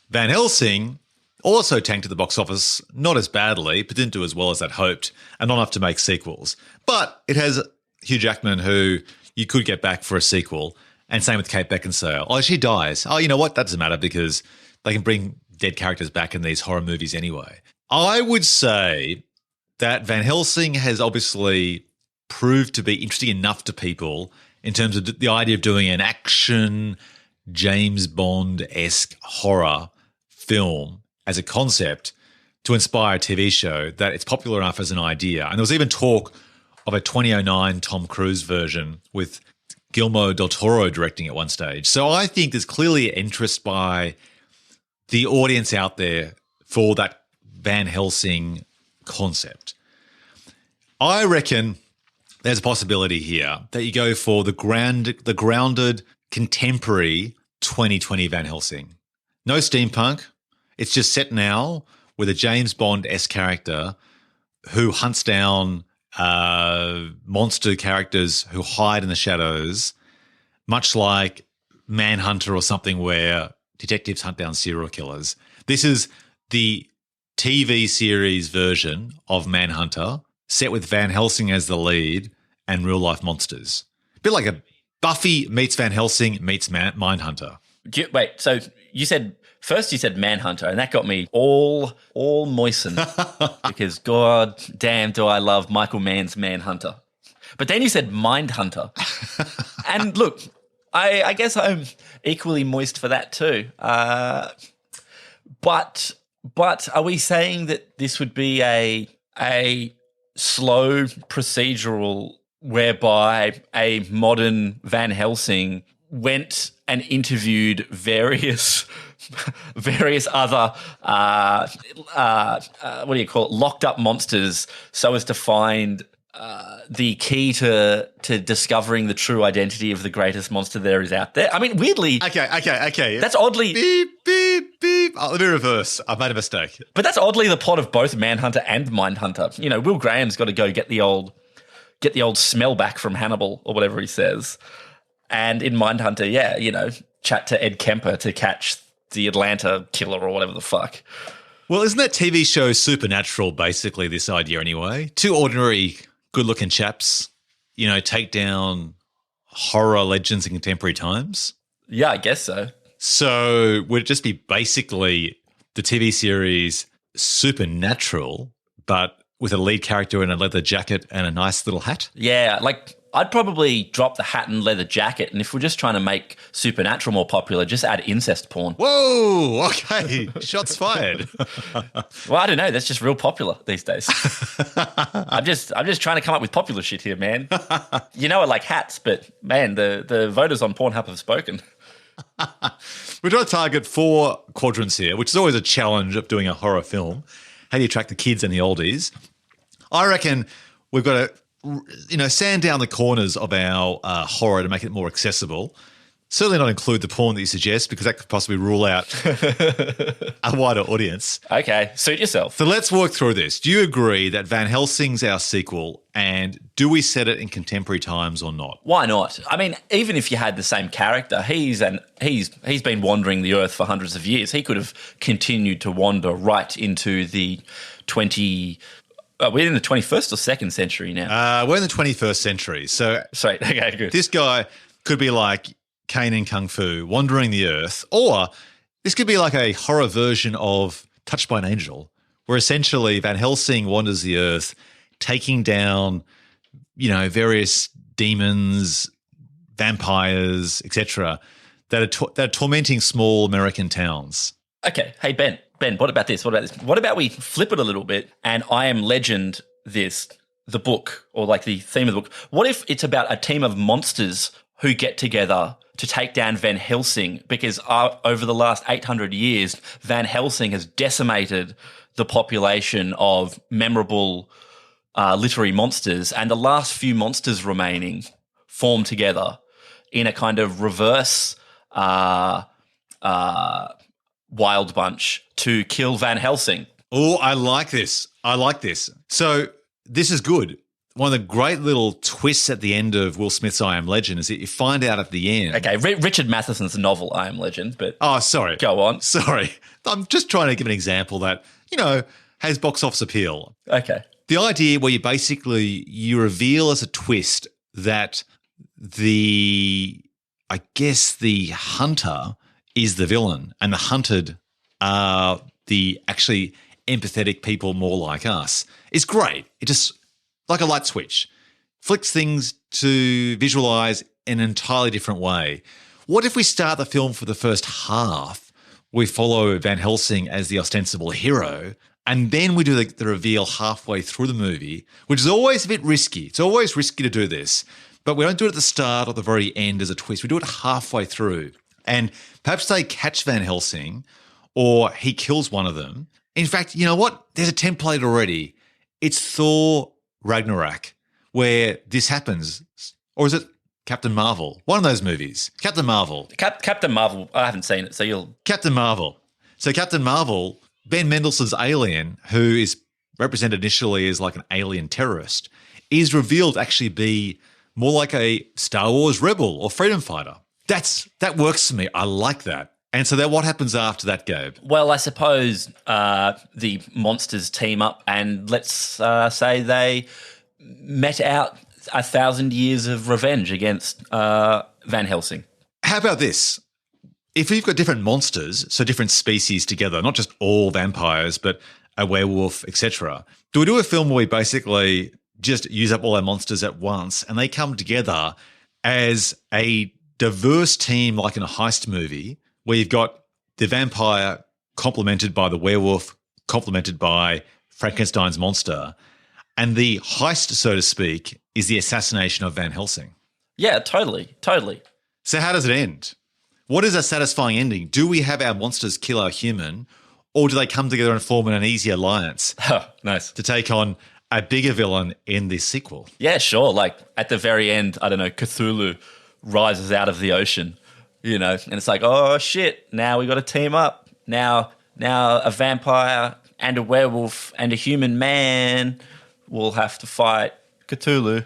Van Helsing also tanked at the box office, not as badly, but didn't do as well as they'd hoped, and not enough to make sequels. But it has Hugh Jackman, who you could get back for a sequel, and same with Kate Beckinsale. Oh, she dies. Oh, you know what? That doesn't matter because they can bring dead characters back in these horror movies anyway. I would say that Van Helsing has obviously proved to be interesting enough to people in terms of the idea of doing an action James Bond-esque horror film as a concept to inspire a TV show, that it's popular enough as an idea. And there was even talk of a 2009 Tom Cruise version with Guillermo del Toro directing at one stage. So I think there's clearly interest by the audience out there for that Van Helsing concept. I reckon there's a possibility here that you go for the grounded contemporary 2020 Van Helsing. No steampunk. It's just set now with a James Bond-esque character who hunts down monster characters who hide in the shadows, much like Manhunter or something where detectives hunt down serial killers. This is the TV series version of Manhunter, set with Van Helsing as the lead and real-life monsters. A bit like a Buffy meets Van Helsing meets Mindhunter. Wait, so you said Manhunter, and that got me all moistened because god damn do I love Michael Mann's Manhunter. But then you said Mindhunter. And look, I guess I'm equally moist for that too. But are we saying that this would be a slow procedural whereby a modern Van Helsing went and interviewed various other locked up monsters so as to find the key to discovering the true identity of the greatest monster there is out there? I mean, weirdly... Okay. That's oddly... Beep, beep, beep. Oh, let me reverse. I've made a mistake. But that's oddly the plot of both Manhunter and Mindhunter. You know, Will Graham's got to go get the old get the old smell back from Hannibal or whatever he says. And in Mindhunter, chat to Ed Kemper to catch the Atlanta killer or whatever the fuck. Well, isn't that TV show Supernatural basically this idea anyway? Two ordinary, good-looking chaps, take down horror legends in contemporary times? Yeah, I guess so. So would it just be basically the TV series Supernatural, but with a lead character in a leather jacket and a nice little hat? Yeah, I'd probably drop the hat and leather jacket, and if we're just trying to make Supernatural more popular, just add incest porn. Whoa, okay, shots fired. Well, I don't know, that's just real popular these days. I'm just trying to come up with popular shit here, man. I like hats, but man, the voters on Pornhub have spoken. We're trying to target 4 quadrants here, which is always a challenge of doing a horror film. How do you attract the kids and the oldies? I reckon we've got to, sand down the corners of our horror to make it more accessible. Certainly not include the porn that you suggest, because that could possibly rule out a wider audience. Okay, suit yourself. So let's work through this. Do you agree that Van Helsing's our sequel, and do we set it in contemporary times or not? Why not? I mean, even if you had the same character, he's been wandering the earth for hundreds of years. He could have continued to wander right into the we're in the 21st or 2nd century now? We're in the 21st century. So Sweet, okay, good. This guy could be like Kane in Kung Fu, wandering the earth, or this could be like a horror version of Touched by an Angel, where essentially Van Helsing wanders the earth, taking down, various demons, vampires, etc., that are tormenting small American towns. Okay, hey Ben, what about this? What about we flip it a little bit and I Am Legend the book, or like the theme of the book? What if it's about a team of monsters who get together to take down Van Helsing, because over the last 800 years, Van Helsing has decimated the population of memorable literary monsters, and the last few monsters remaining form together in a kind of reverse wild bunch to kill Van Helsing. Oh, I like this. So this is good. One of the great little twists at the end of Will Smith's I Am Legend is that you find out at the end. Okay, Richard Matheson's novel I Am Legend, but oh, sorry, go on. Sorry, I'm just trying to give an example that has box office appeal. Okay, the idea where you reveal as a twist that the hunter is the villain, and the hunted are the actually empathetic people more like us, is great. It just, like a light switch, flicks things to visualize in an entirely different way. What if we start the film for the first half, we follow Van Helsing as the ostensible hero, and then we do the reveal halfway through the movie, which is always a bit risky. It's always risky to do this, but we don't do it at the start or the very end as a twist. We do it halfway through. And perhaps they catch Van Helsing, or he kills one of them. In fact, you know what? There's a template already. It's Thor Ragnarok, where this happens. Or is it Captain Marvel? One of those movies. Captain Marvel. Captain Marvel, I haven't seen it, so you'll... Captain Marvel. So Captain Marvel, Ben Mendelsohn's alien, who is represented initially as like an alien terrorist, is revealed to actually be more like a Star Wars rebel or freedom fighter. That works for me. I like that. And so then what happens after that, Gabe? Well, I suppose the monsters team up, and let's say they met out 1,000 years of revenge against Van Helsing. How about this? If we've got different monsters, so different species together, not just all vampires, but a werewolf, etc., do we do a film where we basically just use up all our monsters at once and they come together as a diverse team, like in a heist movie, where you've got the vampire complemented by the werewolf, complemented by Frankenstein's monster, and the heist, so to speak, is the assassination of Van Helsing? Yeah, totally. So how does it end? What is a satisfying ending? Do we have our monsters kill our human, or do they come together and form an uneasy alliance nice to take on a bigger villain in this sequel? Yeah, sure. Like at the very end, I don't know, Cthulhu rises out of the ocean, and it's like, oh shit, now we got to team up. Now a vampire and a werewolf and a human man will have to fight Cthulhu.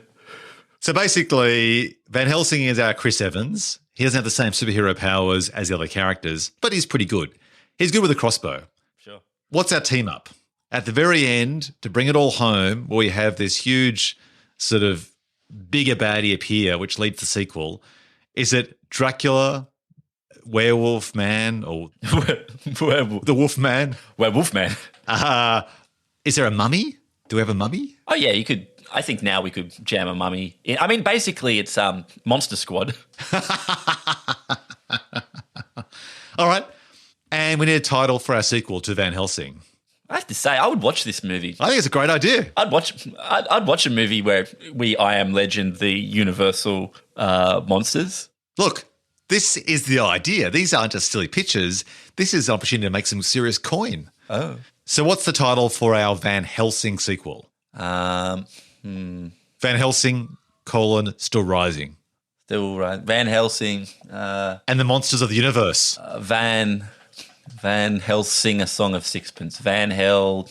So basically, Van Helsing is our Chris Evans. He doesn't have the same superhero powers as the other characters, but he's pretty good. He's good with a crossbow. Sure. What's our team up? At the very end, to bring it all home, we have this huge sort of bigger baddie appear, which leads to the sequel. Is it Dracula, Werewolf Man, or the Wolf Man? Werewolf Man. Is there a mummy? Do we have a mummy? Oh, yeah, you could. I think now we could jam a mummy in. I mean, basically, it's Monster Squad. All right. And we need a title for our sequel to Van Helsing. I have to say, I would watch this movie. I think it's a great idea. I'd watch a movie where I Am Legend, the Universal monsters. Look, this is the idea. These aren't just silly pictures. This is an opportunity to make some serious coin. Oh. So what's the title for our Van Helsing sequel? Van Van Helsing, Still Rising. Still right. Van Helsing. And the Monsters of the Universe. Van Helsing, A Song of Sixpence. Van Hell's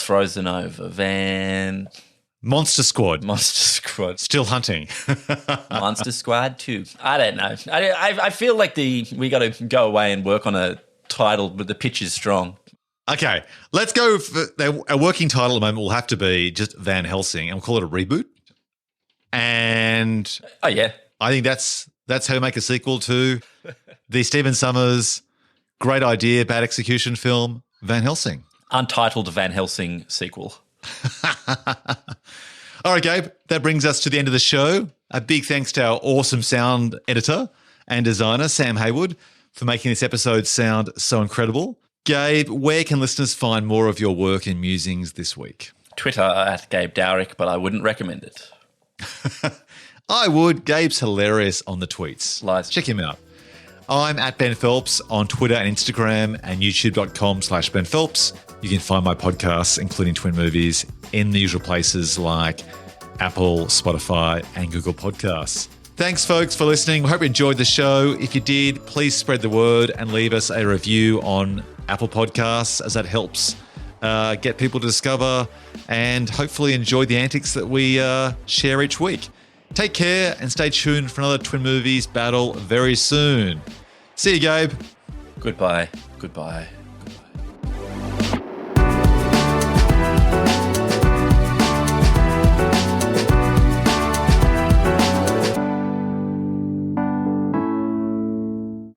Frozen Over. Monster Squad. Still hunting. Monster Squad 2. I don't know. I feel like we got to go away and work on a title, but the pitch is strong. Okay, let's go. A working title at the moment will have to be just Van Helsing, and we'll call it a reboot. And oh yeah, I think that's how you make a sequel to the Stephen Sommers great idea, bad execution film, Van Helsing. Untitled Van Helsing sequel. All right, Gabe, that brings us to the end of the show. A big thanks to our awesome sound editor and designer, Sam Haywood, for making this episode sound so incredible. Gabe, where can listeners find more of your work and musings this week? Twitter at Gabe Dowrick, but I wouldn't recommend it. I would. Gabe's hilarious on the tweets. Lies. Check him out. I'm at Ben Phelps on Twitter and Instagram and youtube.com/Ben Phelps. You can find my podcasts, including Twin Movies, in the usual places like Apple, Spotify, and Google Podcasts. Thanks, folks, for listening. We hope you enjoyed the show. If you did, please spread the word and leave us a review on Apple Podcasts, as that helps get people to discover and hopefully enjoy the antics that we share each week. Take care and stay tuned for another Twin Movies battle very soon. See you, Gabe. Goodbye.